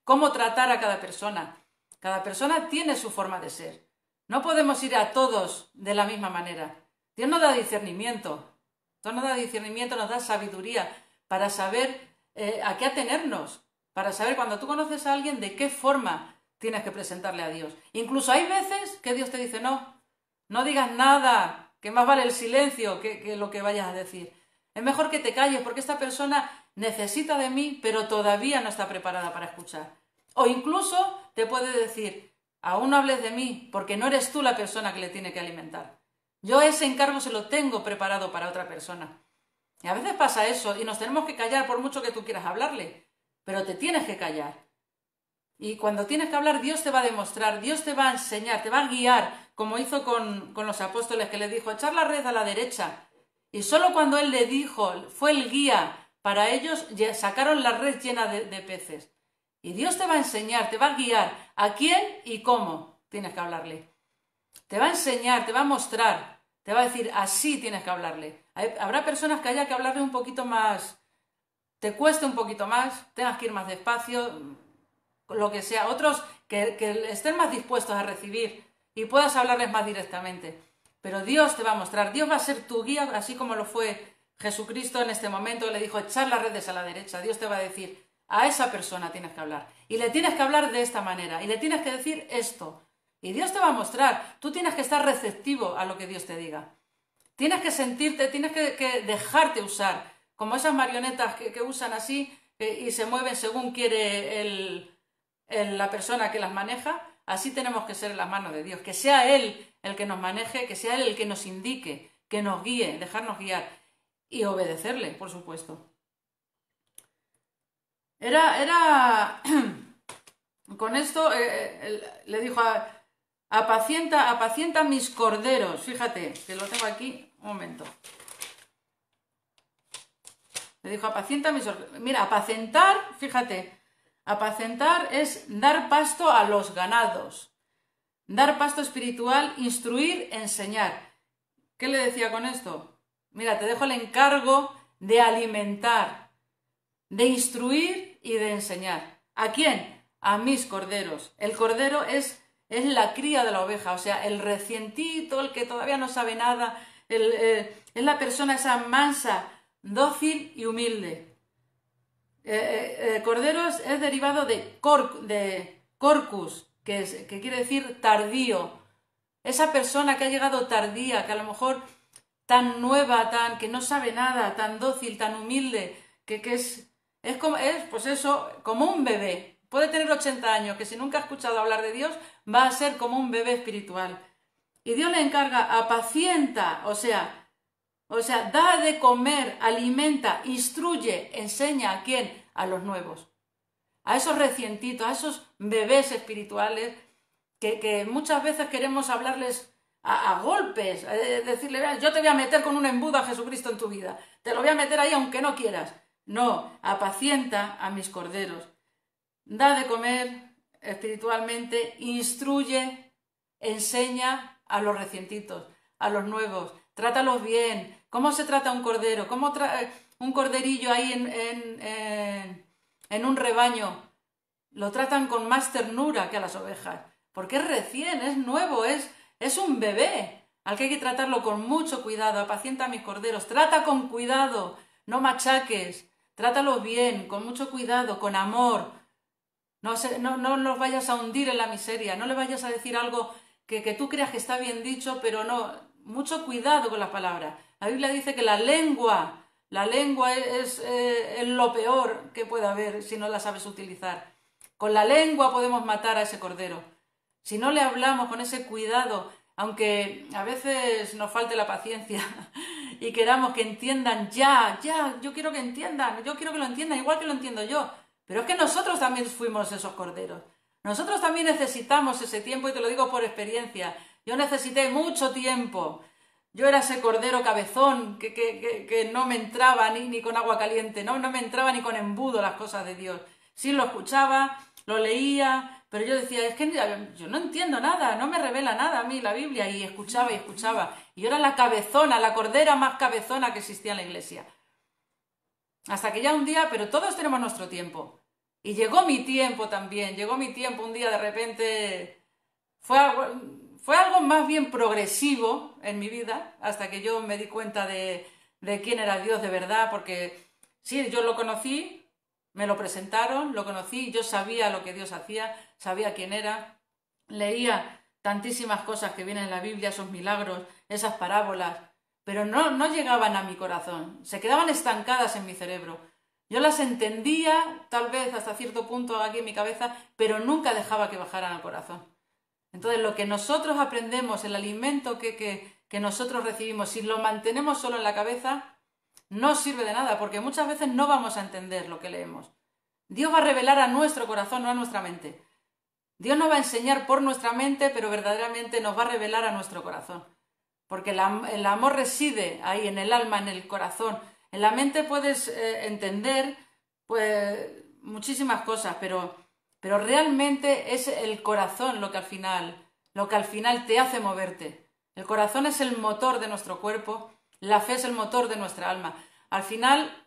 cómo tratar a cada persona. Cada persona tiene su forma de ser. No podemos ir a todos de la misma manera. Dios nos da discernimiento. Dios nos da discernimiento, nos da sabiduría para saber a qué atenernos. Para saber cuando tú conoces a alguien de qué forma tienes que presentarle a Dios. Incluso hay veces que Dios te dice, no digas nada, que más vale el silencio que lo que vayas a decir. Es mejor que te calles porque esta persona necesita de mí, pero todavía no está preparada para escuchar. O incluso te puede decir, aún no hables de mí, porque no eres tú la persona que le tiene que alimentar. Yo ese encargo se lo tengo preparado para otra persona. Y a veces pasa eso, y nos tenemos que callar por mucho que tú quieras hablarle, pero te tienes que callar. Y cuando tienes que hablar, Dios te va a demostrar, Dios te va a enseñar, te va a guiar, como hizo con los apóstoles, que le dijo, echar la red a la derecha. Y solo cuando Él le dijo, fue el guía para ellos, sacaron la red llena de peces. Y Dios te va a enseñar, te va a guiar a quién y cómo tienes que hablarle. Te va a enseñar, te va a mostrar, te va a decir, así tienes que hablarle. Habrá personas que haya que hablarle un poquito más, te cueste un poquito más, tengas que ir más despacio, lo que sea. Otros que estén más dispuestos a recibir y puedas hablarles más directamente. Pero Dios te va a mostrar, Dios va a ser tu guía, así como lo fue Jesucristo en este momento. Le dijo, echar las redes a la derecha. Dios te va a decir, a esa persona tienes que hablar. Y le tienes que hablar de esta manera. Y le tienes que decir esto. Y Dios te va a mostrar. Tú tienes que estar receptivo a lo que Dios te diga. Tienes que sentirte, tienes que dejarte usar. Como esas marionetas que usan así y se mueven según quiere la persona que las maneja. Así tenemos que ser en las manos de Dios. Que sea Él el que nos maneje, que sea Él el que nos indique, que nos guíe, dejarnos guiar. Y obedecerle, por supuesto. Era con esto le dijo, apacienta mis corderos. Fíjate, que lo tengo aquí, un momento. Le dijo, apacienta mis... Mira, apacentar, fíjate, apacentar es dar pasto a los ganados. Dar pasto espiritual, instruir, enseñar. ¿Qué le decía con esto? Mira, te dejo el encargo de alimentar, de instruir y de enseñar. ¿A quién? A mis corderos. El cordero es la cría de la oveja, o sea, el recientito, el que todavía no sabe nada, es la persona esa mansa, dócil y humilde. Corderos es derivado de corcus, que quiere decir tardío. Esa persona que ha llegado tardía, que a lo mejor tan nueva, que no sabe nada, tan dócil, tan humilde, que es pues eso, como un bebé. Puede tener 80 años, que si nunca ha escuchado hablar de Dios, va a ser como un bebé espiritual. Y Dios le encarga, apacienta, o sea, da de comer, alimenta, instruye, enseña ¿a quién? A los nuevos. A esos recientitos, a esos bebés espirituales que muchas veces queremos hablarles a golpes, decirle, yo te voy a meter con un embudo a Jesucristo en tu vida, te lo voy a meter ahí aunque no quieras. No, apacienta a mis corderos, da de comer espiritualmente, instruye, enseña a los recientitos, a los nuevos, trátalos bien. ¿Cómo se trata un cordero? ¿Cómo un corderillo ahí en un rebaño? Lo tratan con más ternura que a las ovejas, porque es recién, es nuevo, es un bebé, al que hay que tratarlo con mucho cuidado. Apacienta a mis corderos, trata con cuidado, no machaques, trátalos bien, con mucho cuidado, con amor. No los vayas a hundir en la miseria, no le vayas a decir algo que tú creas que está bien dicho, pero no, mucho cuidado con las palabras. La Biblia dice que la lengua es lo peor que puede haber si no la sabes utilizar. Con la lengua podemos matar a ese cordero. Si no le hablamos con ese cuidado, aunque a veces nos falte la paciencia y queramos que entiendan ya, yo quiero que entiendan, yo quiero que lo entiendan igual que lo entiendo yo. Pero es que nosotros también fuimos esos corderos. Nosotros también necesitamos ese tiempo y te lo digo por experiencia. Yo necesité mucho tiempo. Yo era ese cordero cabezón que no me entraba ni con agua caliente, no me entraba ni con embudo las cosas de Dios. Sí lo escuchaba, lo leía, pero yo decía, es que yo no entiendo nada, no me revela nada a mí la Biblia, y escuchaba y escuchaba. Y yo era la cabezona, la cordera más cabezona que existía en la iglesia. Hasta que ya un día, pero todos tenemos nuestro tiempo. Y llegó mi tiempo también, llegó mi tiempo un día de repente. Fue algo más bien progresivo en mi vida, hasta que yo me di cuenta de quién era Dios de verdad, porque sí, yo lo conocí, me lo presentaron, lo conocí, yo sabía lo que Dios hacía, sabía quién era, leía tantísimas cosas que vienen en la Biblia, esos milagros, esas parábolas, pero no llegaban a mi corazón, se quedaban estancadas en mi cerebro. Yo las entendía, tal vez hasta cierto punto aquí en mi cabeza, pero nunca dejaba que bajaran al corazón. Entonces, lo que nosotros aprendemos, el alimento que nosotros recibimos, si lo mantenemos solo en la cabeza, no sirve de nada, porque muchas veces no vamos a entender lo que leemos. Dios va a revelar a nuestro corazón, no a nuestra mente. Dios nos va a enseñar por nuestra mente, pero verdaderamente nos va a revelar a nuestro corazón. Porque el amor reside ahí, en el alma, en el corazón. En la mente puedes entender pues muchísimas cosas, pero realmente es el corazón lo que al final te hace moverte. El corazón es el motor de nuestro cuerpo, la fe es el motor de nuestra alma. Al final,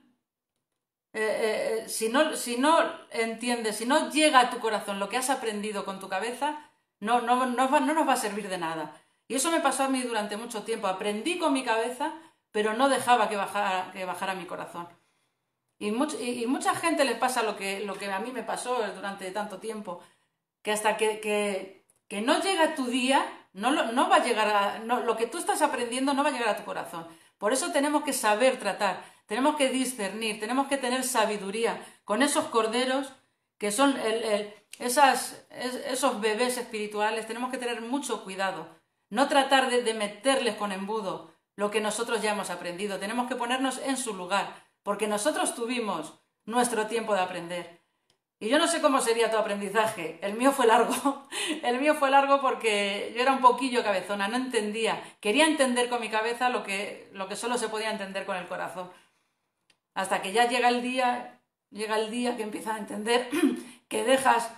si no entiendes, si no llega a tu corazón lo que has aprendido con tu cabeza, no nos va a servir de nada. Y eso me pasó a mí durante mucho tiempo. Aprendí con mi cabeza, pero no dejaba que bajara mi corazón. Y mucha gente les pasa lo que a mí me pasó durante tanto tiempo, que hasta que no llega tu día, no va a llegar lo que tú estás aprendiendo no va a llegar a tu corazón. Por eso tenemos que saber tratar, tenemos que discernir, tenemos que tener sabiduría con esos corderos que son esos bebés espirituales. Tenemos que tener mucho cuidado, no tratar de meterles con embudo lo que nosotros ya hemos aprendido. Tenemos que ponernos en su lugar, porque nosotros tuvimos nuestro tiempo de aprender. Y yo no sé cómo sería tu aprendizaje. El mío fue largo. El mío fue largo porque yo era un poquillo cabezona, no entendía. Quería entender con mi cabeza lo que solo se podía entender con el corazón. Hasta que ya llega el día que empiezas a entender, que dejas,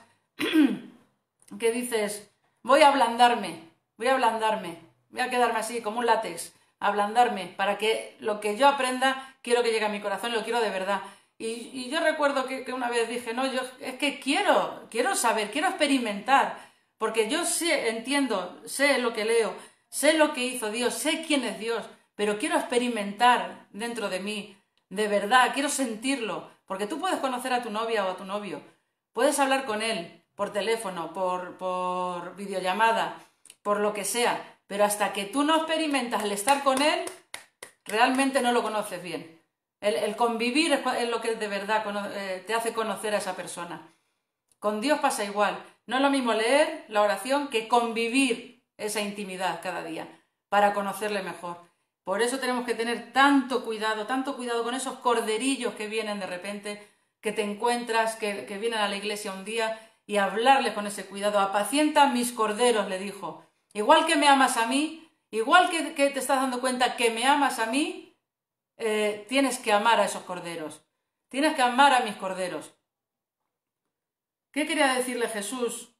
que dices, voy a ablandarme, voy a quedarme así como un látex, ablandarme, para que lo que yo aprenda quiero que llegue a mi corazón y lo quiero de verdad. Y yo recuerdo que una vez dije, no, yo es que quiero saber, quiero experimentar, porque yo sé, entiendo, sé lo que leo, sé lo que hizo Dios, sé quién es Dios, pero quiero experimentar dentro de mí, de verdad, quiero sentirlo, porque tú puedes conocer a tu novia o a tu novio, puedes hablar con él por teléfono, por videollamada, por lo que sea, pero hasta que tú no experimentas el estar con él, realmente no lo conoces bien. El convivir es lo que de verdad te hace conocer a esa persona. Con Dios pasa igual. No es lo mismo leer la oración que convivir esa intimidad cada día para conocerle mejor. Por eso tenemos que tener tanto cuidado con esos corderillos que vienen de repente, que te encuentras, que vienen a la iglesia un día y hablarles con ese cuidado. Apacienta mis corderos, le dijo. Igual que me amas a mí, igual que te estás dando cuenta que me amas a mí, tienes que amar a esos corderos. Tienes que amar a mis corderos. ¿Qué quería decirle Jesús?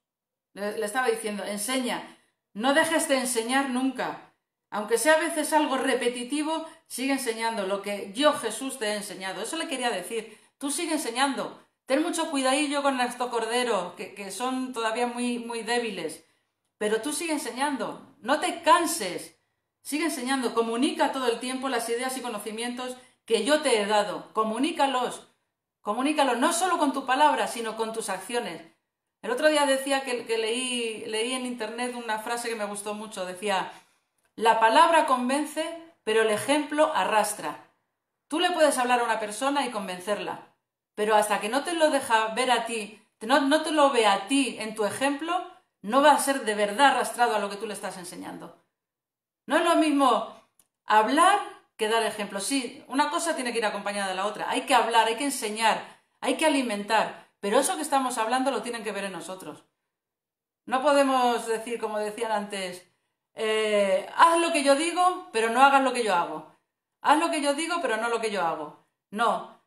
Le estaba diciendo, enseña, no dejes de enseñar nunca. Aunque sea a veces algo repetitivo, sigue enseñando lo que yo, Jesús, te he enseñado. Eso le quería decir. Tú sigue enseñando. Ten mucho cuidadillo con estos corderos, que son todavía muy, muy débiles. Pero tú sigue enseñando. No te canses. Sigue enseñando. Comunica todo el tiempo las ideas y conocimientos que yo te he dado. Comunícalos. Comunícalos no solo con tu palabra, sino con tus acciones. El otro día decía que leí en internet una frase que me gustó mucho. Decía, la palabra convence, pero el ejemplo arrastra. Tú le puedes hablar a una persona y convencerla, pero hasta que no te lo deja ver a ti, no te lo ve a ti en tu ejemplo, no va a ser de verdad arrastrado a lo que tú le estás enseñando. No es lo mismo hablar que dar ejemplo. Sí, una cosa tiene que ir acompañada de la otra. Hay que hablar, hay que enseñar, hay que alimentar, pero eso que estamos hablando lo tienen que ver en nosotros. No podemos decir, como decían antes, haz lo que yo digo, pero no hagas lo que yo hago. Haz lo que yo digo, pero no lo que yo hago. No,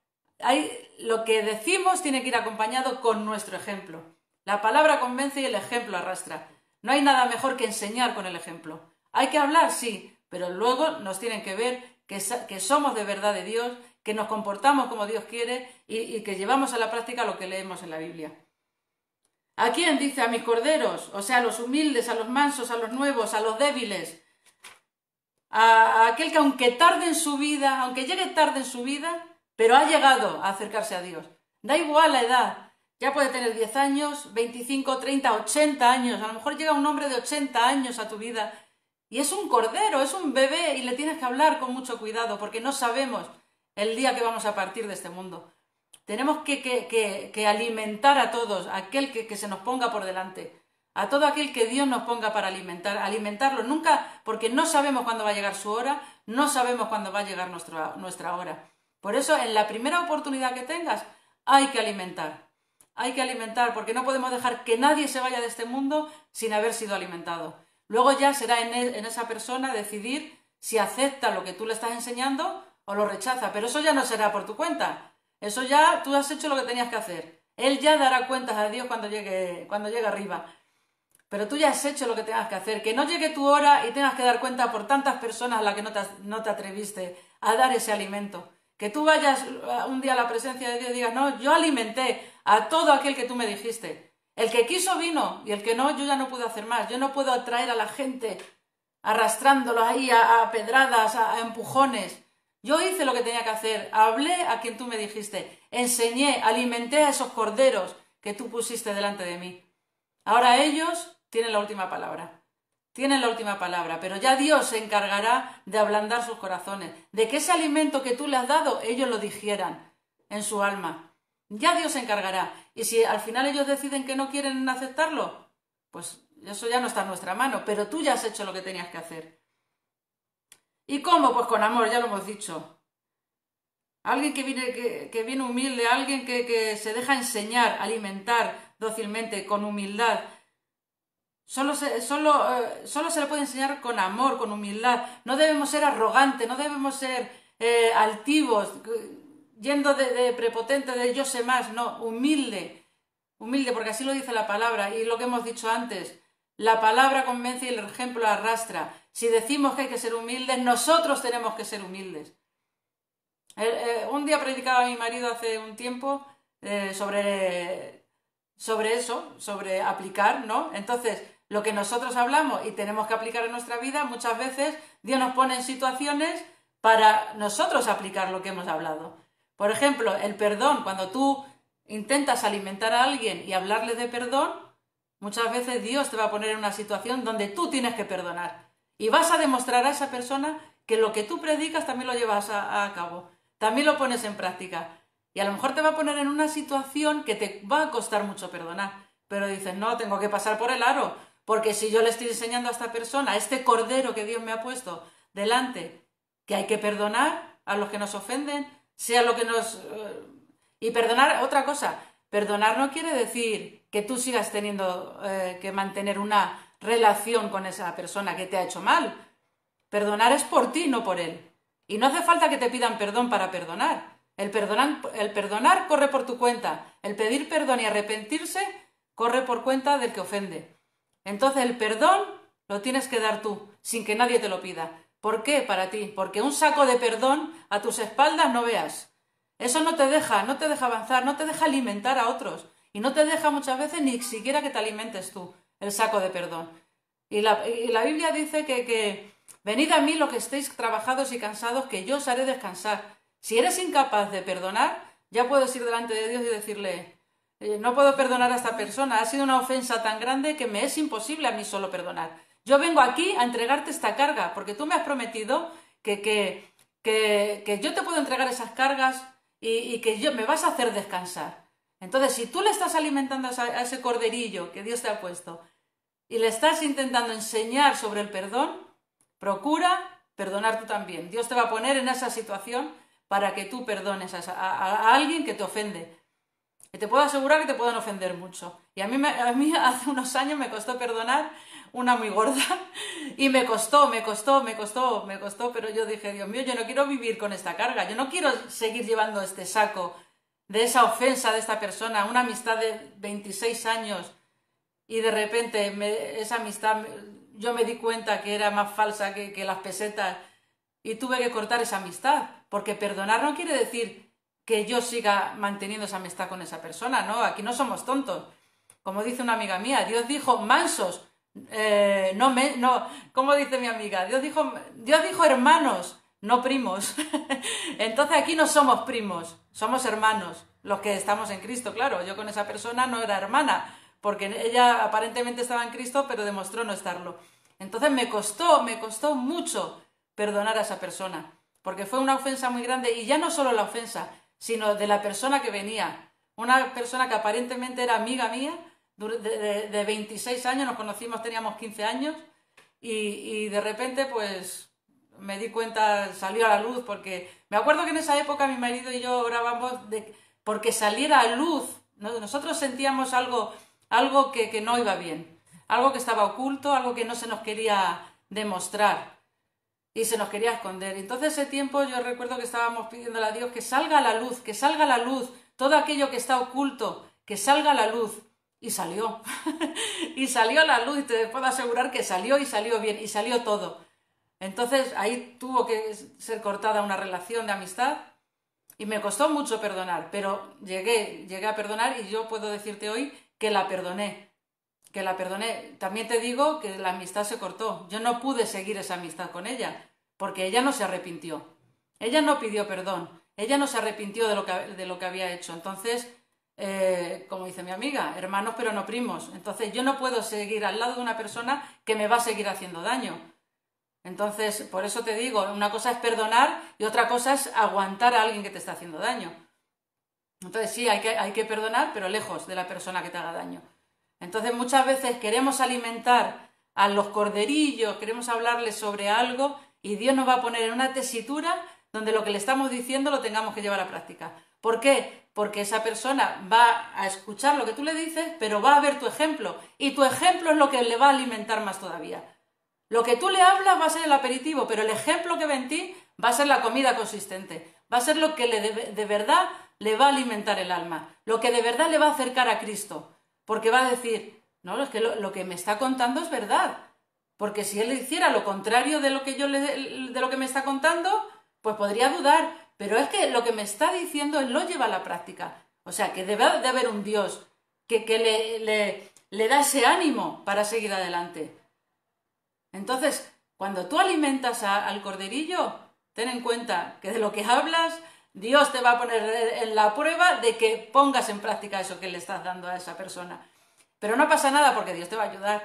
lo que decimos tiene que ir acompañado con nuestro ejemplo. La palabra convence y el ejemplo arrastra. No hay nada mejor que enseñar con el ejemplo. Hay que hablar, sí, pero luego nos tienen que ver que somos de verdad de Dios, que nos comportamos como Dios quiere y que llevamos a la práctica lo que leemos en la Biblia. ¿A quién? Dice, a mis corderos, o sea, a los humildes, a los mansos, a los nuevos, a los débiles, a aquel que aunque tarde en su vida, aunque llegue tarde en su vida, pero ha llegado a acercarse a Dios. Da igual la edad, ya puede tener 10 años, 25, 30, 80 años, a lo mejor llega un hombre de 80 años a tu vida y es un cordero, es un bebé y le tienes que hablar con mucho cuidado porque no sabemos el día que vamos a partir de este mundo. Tenemos que alimentar a todos, a aquel que se nos ponga por delante, a todo aquel que Dios nos ponga para alimentarlo nunca, porque no sabemos cuándo va a llegar su hora, no sabemos cuándo va a llegar nuestra hora. Por eso, en la primera oportunidad que tengas, hay que alimentar, porque no podemos dejar que nadie se vaya de este mundo sin haber sido alimentado. Luego ya será en esa persona decidir si acepta lo que tú le estás enseñando o lo rechaza, pero eso ya no será por tu cuenta. Eso ya tú has hecho lo que tenías que hacer. Él ya dará cuentas a Dios cuando llegue arriba. Pero tú ya has hecho lo que tengas que hacer. Que no llegue tu hora y tengas que dar cuenta por tantas personas a las que no te atreviste a dar ese alimento. Que tú vayas un día a la presencia de Dios y digas, no, yo alimenté a todo aquel que tú me dijiste. El que quiso vino y el que no, yo ya no puedo hacer más. Yo no puedo atraer a la gente arrastrándolos ahí a pedradas, a empujones. Yo hice lo que tenía que hacer, hablé a quien tú me dijiste, enseñé, alimenté a esos corderos que tú pusiste delante de mí. Ahora ellos tienen la última palabra. Tienen la última palabra, pero ya Dios se encargará de ablandar sus corazones, de que ese alimento que tú le has dado, ellos lo digieran en su alma. Ya Dios se encargará. Y si al final ellos deciden que no quieren aceptarlo, pues eso ya no está en nuestra mano, pero tú ya has hecho lo que tenías que hacer. ¿Y cómo? Pues con amor, ya lo hemos dicho. alguien que viene humilde, alguien que se deja enseñar, alimentar dócilmente, con humildad. Solo se le puede enseñar con amor, con humildad. No debemos ser arrogantes, no debemos ser altivos, yendo de prepotente, de yo sé más, no, humilde, humilde, porque así lo dice la palabra y lo que hemos dicho antes. La palabra convence y el ejemplo arrastra. Si decimos que hay que ser humildes, nosotros tenemos que ser humildes. Un día predicaba a mi marido hace un tiempo sobre eso, sobre aplicar, ¿no? Entonces, lo que nosotros hablamos y tenemos que aplicar en nuestra vida, muchas veces Dios nos pone en situaciones para nosotros aplicar lo que hemos hablado. Por ejemplo, el perdón, cuando tú intentas alimentar a alguien y hablarle de perdón, muchas veces Dios te va a poner en una situación donde tú tienes que perdonar. Y vas a demostrar a esa persona que lo que tú predicas también lo llevas a cabo. También lo pones en práctica. Y a lo mejor te va a poner en una situación que te va a costar mucho perdonar. Pero dices, no, tengo que pasar por el aro. Porque si yo le estoy enseñando a esta persona, a este cordero que Dios me ha puesto delante, que hay que perdonar a los que nos ofenden, sea lo que nos... Y perdonar, otra cosa, perdonar no quiere decir que tú sigas teniendo que mantener una relación con esa persona que te ha hecho mal. Perdonar es por ti, no por él. Y no hace falta que te pidan perdón para perdonar. El perdonar corre por tu cuenta. El pedir perdón y arrepentirse corre por cuenta del que ofende. Entonces el perdón lo tienes que dar tú, sin que nadie te lo pida. ¿Por qué? Para ti. Porque un saco de perdón a tus espaldas no veas. Eso no te deja avanzar, no te deja alimentar a otros. Y no te deja muchas veces ni siquiera que te alimentes tú, el saco de perdón. Y la Biblia dice que venid a mí los que estéis trabajados y cansados, que yo os haré descansar. Si eres incapaz de perdonar, ya puedes ir delante de Dios y decirle, no puedo perdonar a esta persona, ha sido una ofensa tan grande que me es imposible a mí solo perdonar. Yo vengo aquí a entregarte esta carga, porque tú me has prometido que yo te puedo entregar esas cargas y que me vas a hacer descansar. Entonces, si tú le estás alimentando a ese corderillo que Dios te ha puesto y le estás intentando enseñar sobre el perdón, procura perdonar tú también. Dios te va a poner en esa situación para que tú perdones a alguien que te ofende. Y te puedo asegurar que te pueden ofender mucho. Y a mí hace unos años me costó perdonar una muy gorda. Y me costó, pero yo dije, Dios mío, yo no quiero vivir con esta carga. Yo no quiero seguir llevando este saco de esa ofensa de esta persona, una amistad de 26 años. Y de repente esa amistad, yo me di cuenta que era más falsa que las pesetas. Y tuve que cortar esa amistad. Porque perdonar no quiere decir que yo siga manteniendo esa amistad con esa persona, ¿no? Aquí no somos tontos. Como dice una amiga mía, Dios dijo mansos, ¿cómo dice mi amiga? Dios dijo hermanos, no primos. Entonces aquí no somos primos, somos hermanos, los que estamos en Cristo, claro. Yo con esa persona no era hermana, porque ella aparentemente estaba en Cristo, pero demostró no estarlo. Entonces me costó mucho perdonar a esa persona, porque fue una ofensa muy grande, y ya no solo la ofensa, sino de la persona que venía. Una persona que aparentemente era amiga mía, de 26 años, nos conocimos, teníamos 15 años, y de repente pues me di cuenta, salió a la luz, porque me acuerdo que en esa época mi marido y yo orábamos porque saliera a luz, ¿no? Nosotros sentíamos algo que no iba bien, algo que estaba oculto, algo que no se nos quería demostrar y se nos quería esconder. Entonces ese tiempo yo recuerdo que estábamos pidiéndole a Dios que salga a la luz, todo aquello que está oculto, que salga a la luz. Y salió. Y salió a la luz, y te puedo asegurar que salió, y salió bien, y salió todo. Entonces ahí tuvo que ser cortada una relación de amistad, y me costó mucho perdonar, pero llegué a perdonar, y yo puedo decirte hoy que la perdoné. También te digo que la amistad se cortó. Yo no pude seguir esa amistad con ella, porque ella no se arrepintió. Ella no pidió perdón. Ella no se arrepintió de lo que había hecho. Entonces, como dice mi amiga, hermanos pero no primos. Entonces yo no puedo seguir al lado de una persona que me va a seguir haciendo daño. Entonces, por eso te digo, una cosa es perdonar y otra cosa es aguantar a alguien que te está haciendo daño. Entonces sí, hay que perdonar, pero lejos de la persona que te haga daño. Entonces muchas veces queremos alimentar a los corderillos, queremos hablarles sobre algo, y Dios nos va a poner en una tesitura donde lo que le estamos diciendo lo tengamos que llevar a práctica. ¿Por qué? Porque esa persona va a escuchar lo que tú le dices, pero va a ver tu ejemplo. Y tu ejemplo es lo que le va a alimentar más todavía. Lo que tú le hablas va a ser el aperitivo, pero el ejemplo que ve en ti va a ser la comida consistente. Va a ser lo que de verdad le va a alimentar el alma. Lo que de verdad le va a acercar a Cristo. Porque va a decir, no, es que lo que me está contando es verdad. Porque si él hiciera lo contrario de lo que me está contando, pues podría dudar. Pero es que lo que me está diciendo él lo lleva a la práctica. O sea, que debe de haber un Dios que le da ese ánimo para seguir adelante. Entonces, cuando tú alimentas al corderillo, ten en cuenta que de lo que hablas, Dios te va a poner en la prueba de que pongas en práctica eso que le estás dando a esa persona. Pero no pasa nada porque Dios te va a ayudar.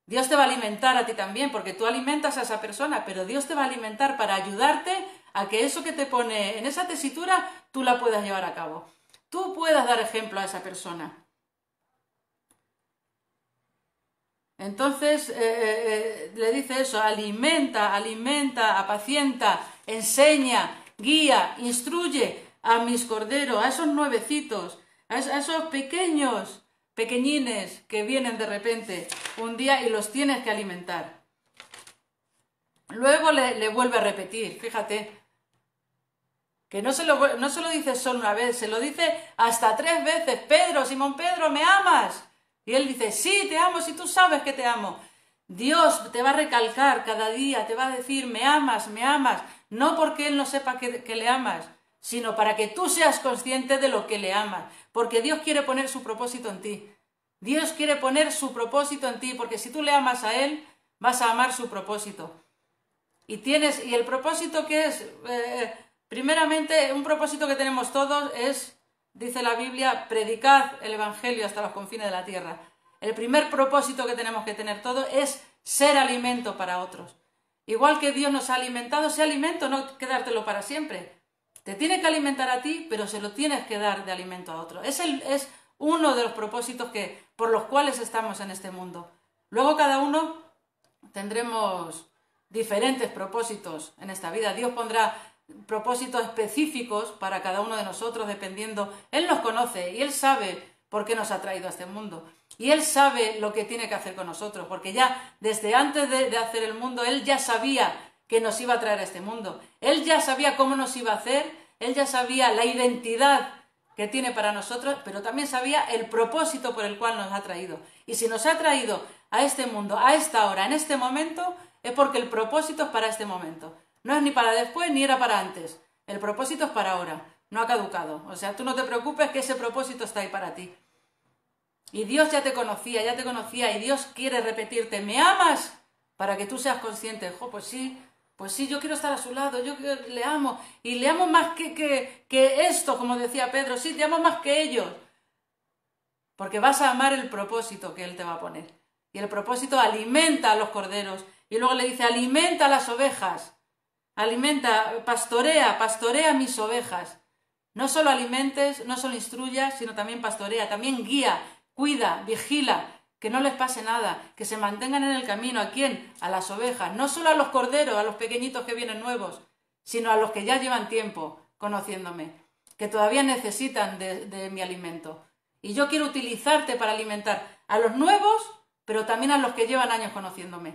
Dios te va a alimentar a ti también, porque tú alimentas a esa persona, pero Dios te va a alimentar para ayudarte a que eso que te pone en esa tesitura, tú la puedas llevar a cabo. Tú puedas dar ejemplo a esa persona. Entonces le dice eso, alimenta, apacienta, enseña, guía, instruye a mis corderos, a esos nuevecitos, a esos pequeñines que vienen de repente un día y los tienes que alimentar. Luego le vuelve a repetir, fíjate, que no se lo dice solo una vez, se lo dice hasta 3 veces. Pedro, Simón Pedro, ¿me amas? Y él dice, sí, te amo, si tú sabes que te amo. Dios te va a recalcar cada día, te va a decir, me amas, no porque Él no sepa que le amas, sino para que tú seas consciente de lo que le amas, porque Dios quiere poner su propósito en ti. Dios quiere poner su propósito en ti, porque si tú le amas a Él, vas a amar su propósito. Y el propósito que es, primeramente, un propósito que tenemos todos es, dice la Biblia, predicad el Evangelio hasta los confines de la tierra. El primer propósito que tenemos que tener todos es ser alimento para otros. Igual que Dios nos ha alimentado, ese alimento no quedártelo para siempre. Te tiene que alimentar a ti, pero se lo tienes que dar de alimento a otros. Es uno de los propósitos por los cuales estamos en este mundo. Luego cada uno tendremos diferentes propósitos en esta vida. Dios pondrá propósitos específicos para cada uno de nosotros dependiendo. Él nos conoce y Él sabe por qué nos ha traído a este mundo. Y Él sabe lo que tiene que hacer con nosotros, porque ya desde antes de hacer el mundo, Él ya sabía que nos iba a traer a este mundo. Él ya sabía cómo nos iba a hacer, Él ya sabía la identidad que tiene para nosotros, pero también sabía el propósito por el cual nos ha traído. Y si nos ha traído a este mundo, a esta hora, en este momento, es porque el propósito es para este momento. No es ni para después ni era para antes. El propósito es para ahora. No ha caducado. O sea, tú no te preocupes que ese propósito está ahí para ti. Y Dios ya te conocía y Dios quiere repetirte, ¿me amas? Para que tú seas consciente. Pues sí, yo quiero estar a su lado, yo le amo. Y le amo más que esto, como decía Pedro. Sí, te amo más que ellos. Porque vas a amar el propósito que Él te va a poner. Y el propósito alimenta a los corderos. Y luego le dice, alimenta a las ovejas. Pastorea mis ovejas. No solo alimentes, no solo instruyas, sino también pastorea, también guía, cuida, vigila, que no les pase nada, que se mantengan en el camino. ¿A quién? A las ovejas. No solo a los corderos, a los pequeñitos que vienen nuevos, sino a los que ya llevan tiempo conociéndome, que todavía necesitan de mi alimento. Y yo quiero utilizarte para alimentar a los nuevos, pero también a los que llevan años conociéndome.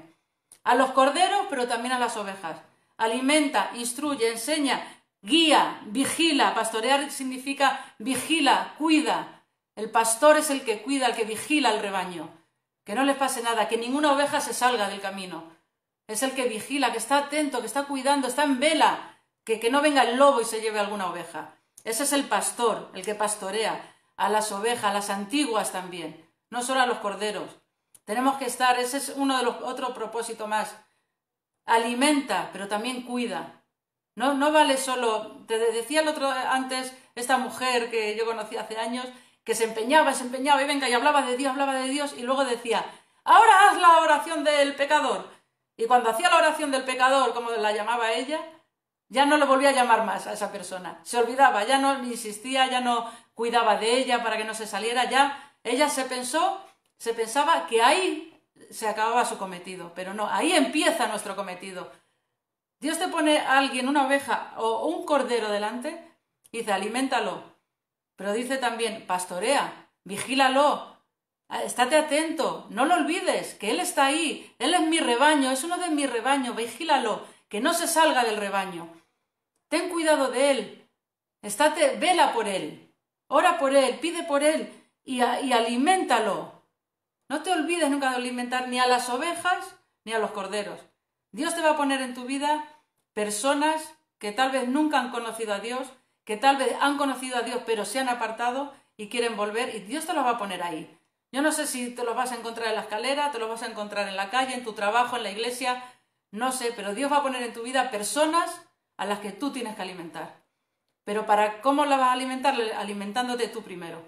A los corderos, pero también a las ovejas. Alimenta, instruye, enseña, guía, vigila. Pastorear significa vigila, cuida. El pastor es el que cuida, el que vigila al rebaño. Que no les pase nada, que ninguna oveja se salga del camino. Es el que vigila, que está atento, que está cuidando, está en vela. Que no venga el lobo y se lleve alguna oveja. Ese es el pastor, el que pastorea a las ovejas, a las antiguas también. No solo a los corderos. Tenemos que estar, ese es otro propósito más. Alimenta, pero también cuida. No vale solo, te decía antes, esta mujer que yo conocí hace años, que se empeñaba y venga y hablaba de Dios y luego decía, ahora haz la oración del pecador. Y cuando hacía la oración del pecador, como la llamaba ella, ya no le volvía a llamar más a esa persona. Se olvidaba, ya no insistía, ya no cuidaba de ella para que no se saliera, ya ella se pensaba que ahí se acababa su cometido, pero no, ahí empieza nuestro cometido. Dios te pone a alguien, una oveja o un cordero delante, y dice, aliméntalo. Pero dice también, pastorea, vigílalo, estate atento, no lo olvides, que Él está ahí, Él es mi rebaño, es uno de mis rebaños, vigílalo, que no se salga del rebaño. Ten cuidado de Él, vela por Él, ora por Él, pide por Él y aliméntalo. No te olvides nunca de alimentar ni a las ovejas ni a los corderos. Dios te va a poner en tu vida personas que tal vez nunca han conocido a Dios, que tal vez han conocido a Dios pero se han apartado y quieren volver, y Dios te los va a poner ahí. Yo no sé si te los vas a encontrar en la escalera, te los vas a encontrar en la calle, en tu trabajo, en la iglesia, no sé, pero Dios va a poner en tu vida personas a las que tú tienes que alimentar. Pero ¿cómo la vas a alimentar? Alimentándote tú primero.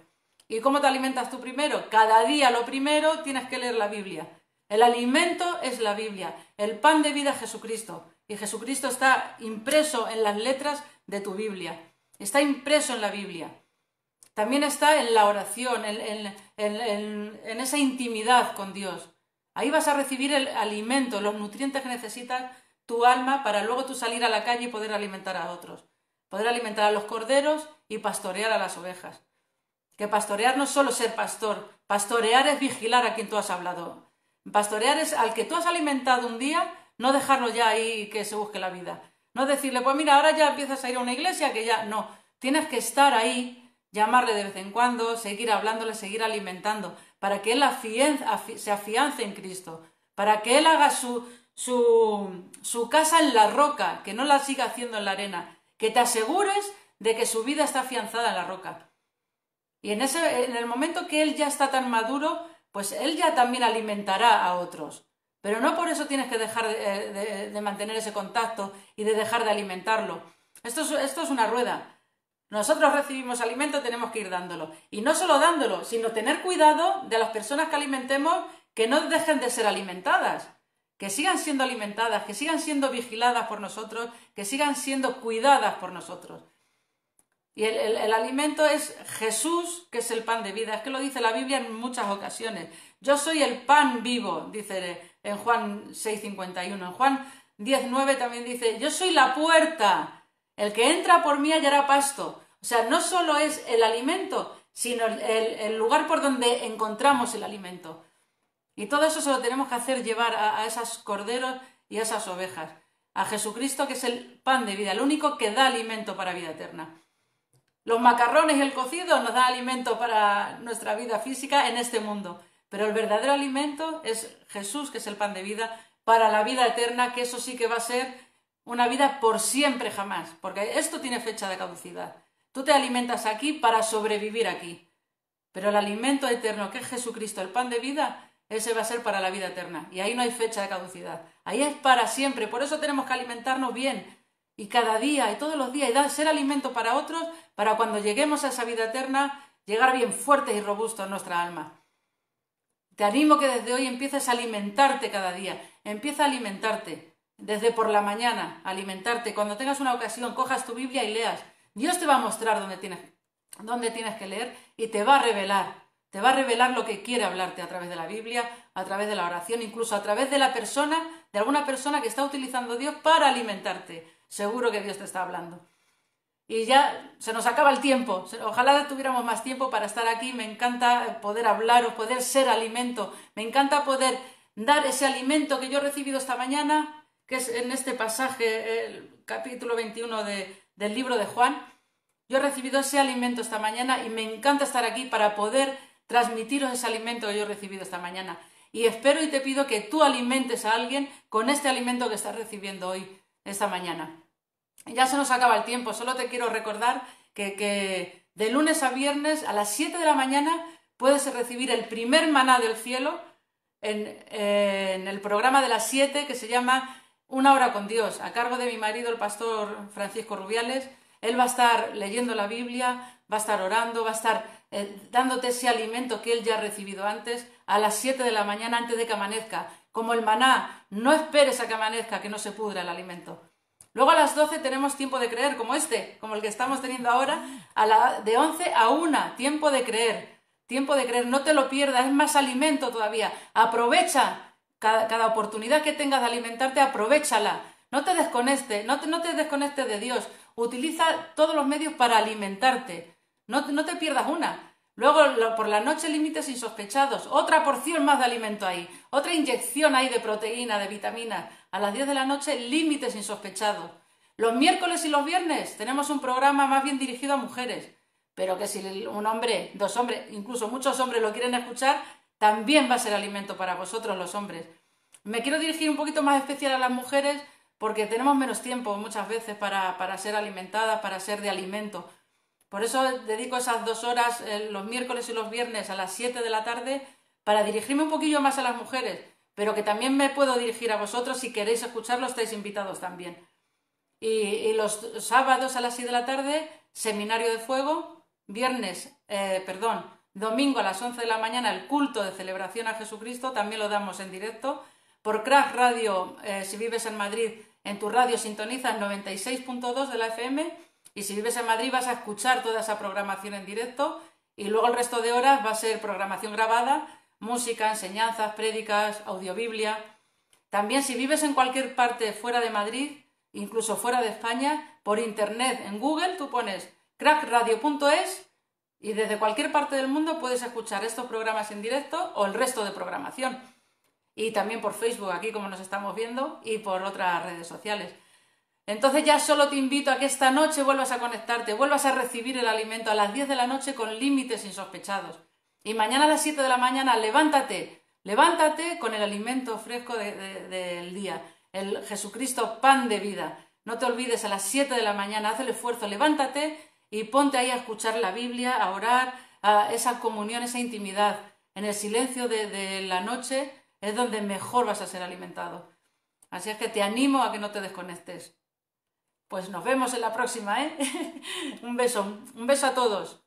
¿Y cómo te alimentas tú primero? Cada día lo primero tienes que leer la Biblia. El alimento es la Biblia, el pan de vida es Jesucristo. Y Jesucristo está impreso en las letras de tu Biblia. Está impreso en la Biblia. También está en la oración, en esa intimidad con Dios. Ahí vas a recibir el alimento, los nutrientes que necesitas tu alma para luego tú salir a la calle y poder alimentar a otros. Poder alimentar a los corderos y pastorear a las ovejas. Que pastorear no es solo ser pastor, pastorear es vigilar a quien tú has hablado. Pastorear es al que tú has alimentado un día, no dejarlo ya ahí que se busque la vida. No decirle, pues mira, ahora ya empiezas a ir a una iglesia, que ya no. Tienes que estar ahí, llamarle de vez en cuando, seguir hablándole, seguir alimentando, para que él se afiance en Cristo, para que él haga su casa en la roca, que no la siga haciendo en la arena, que te asegures de que su vida está afianzada en la roca. Y en el momento que él ya está tan maduro, pues él ya también alimentará a otros. Pero no por eso tienes que dejar de mantener ese contacto y de dejar de alimentarlo. Esto es una rueda. Nosotros recibimos alimento, tenemos que ir dándolo. Y no solo dándolo, sino tener cuidado de las personas que alimentemos, que no dejen de ser alimentadas, que sigan siendo alimentadas, que sigan siendo vigiladas por nosotros, que sigan siendo cuidadas por nosotros. Y el alimento es Jesús, que es el pan de vida. Es que lo dice la Biblia en muchas ocasiones. Yo soy el pan vivo, dice en Juan 6,51. En Juan 10,9 también dice, yo soy la puerta. El que entra por mí hallará pasto. O sea, no solo es el alimento, sino el lugar por donde encontramos el alimento. Y todo eso se lo tenemos que hacer llevar a esos corderos y a esas ovejas. A Jesucristo, que es el pan de vida, el único que da alimento para vida eterna. Los macarrones y el cocido nos dan alimento para nuestra vida física en este mundo. Pero el verdadero alimento es Jesús, que es el pan de vida, para la vida eterna, que eso sí que va a ser una vida por siempre jamás. Porque esto tiene fecha de caducidad. Tú te alimentas aquí para sobrevivir aquí. Pero el alimento eterno, que es Jesucristo, el pan de vida, ese va a ser para la vida eterna. Y ahí no hay fecha de caducidad. Ahí es para siempre. Por eso tenemos que alimentarnos bien. Y cada día, y todos los días, y ser alimento para otros, para cuando lleguemos a esa vida eterna, llegar bien fuertes y robustos en nuestra alma. Te animo que desde hoy empieces a alimentarte cada día. Empieza a alimentarte. Desde por la mañana, alimentarte. Cuando tengas una ocasión, cojas tu Biblia y leas. Dios te va a mostrar dónde tienes que leer y te va a revelar. Te va a revelar lo que quiere hablarte a través de la Biblia, a través de la oración, incluso a través de alguna persona que está utilizando Dios para alimentarte. Seguro que Dios te está hablando. Y ya se nos acaba el tiempo. Ojalá tuviéramos más tiempo para estar aquí. Me encanta poder hablaros, poder ser alimento. Me encanta poder dar ese alimento que yo he recibido esta mañana, que es en este pasaje, el capítulo 21 del libro de Juan. Yo he recibido ese alimento esta mañana y me encanta estar aquí para poder transmitiros ese alimento que yo he recibido esta mañana. Y espero y te pido que tú alimentes a alguien con este alimento que estás recibiendo hoy, esta mañana. Ya se nos acaba el tiempo, solo te quiero recordar que de lunes a viernes a las 7 de la mañana puedes recibir el primer maná del cielo en el programa de las 7 que se llama Una hora con Dios, a cargo de mi marido, el pastor Francisco Rubiales. Él va a estar leyendo la Biblia, va a estar orando, va a estar dándote ese alimento que él ya ha recibido antes, a las 7 de la mañana antes de que amanezca. Como el maná, no esperes a que amanezca, que no se pudra el alimento. Luego a las 12 tenemos tiempo de creer, como el que estamos teniendo ahora, de 11 a 1, tiempo de creer, no te lo pierdas, es más alimento todavía. Aprovecha cada oportunidad que tengas de alimentarte, aprovéchala. No te desconectes, no te desconectes de Dios. Utiliza todos los medios para alimentarte. No te pierdas una. Luego, por la noche, límites insospechados. Otra porción más de alimento ahí. Otra inyección ahí de proteína, de vitaminas. A las 10 de la noche, límites insospechados. Los miércoles y los viernes tenemos un programa más bien dirigido a mujeres. Pero que si un hombre, dos hombres, incluso muchos hombres lo quieren escuchar, también va a ser alimento para vosotros los hombres. Me quiero dirigir un poquito más especial a las mujeres porque tenemos menos tiempo muchas veces para ser alimentadas, para ser de alimento. Por eso dedico esas 2 horas los miércoles y los viernes a las 7 de la tarde para dirigirme un poquillo más a las mujeres, pero que también me puedo dirigir a vosotros. Si queréis escucharlo, estáis invitados también. Y los sábados a las 6 de la tarde, seminario de fuego, domingo a las 11 de la mañana, el culto de celebración a Jesucristo, también lo damos en directo. Por Crack Radio, si vives en Madrid, en tu radio sintonizas 96.2 de la FM, y si vives en Madrid vas a escuchar toda esa programación en directo, y luego el resto de horas va a ser programación grabada, música, enseñanzas, prédicas, audiobiblia. También si vives en cualquier parte fuera de Madrid, incluso fuera de España, por internet, en Google, tú pones crackradio.es y desde cualquier parte del mundo puedes escuchar estos programas en directo o el resto de programación. Y también por Facebook, aquí como nos estamos viendo, y por otras redes sociales. Entonces ya solo te invito a que esta noche vuelvas a conectarte, vuelvas a recibir el alimento a las 10 de la noche con límites insospechados. Y mañana a las 7 de la mañana levántate con el alimento fresco del día, el Jesucristo pan de vida. No te olvides, a las 7 de la mañana haz el esfuerzo, levántate y ponte ahí a escuchar la Biblia, a orar, a esa comunión, esa intimidad. En el silencio de la noche es donde mejor vas a ser alimentado. Así es que te animo a que no te desconectes. Pues nos vemos en la próxima, ¿eh? Un beso a todos.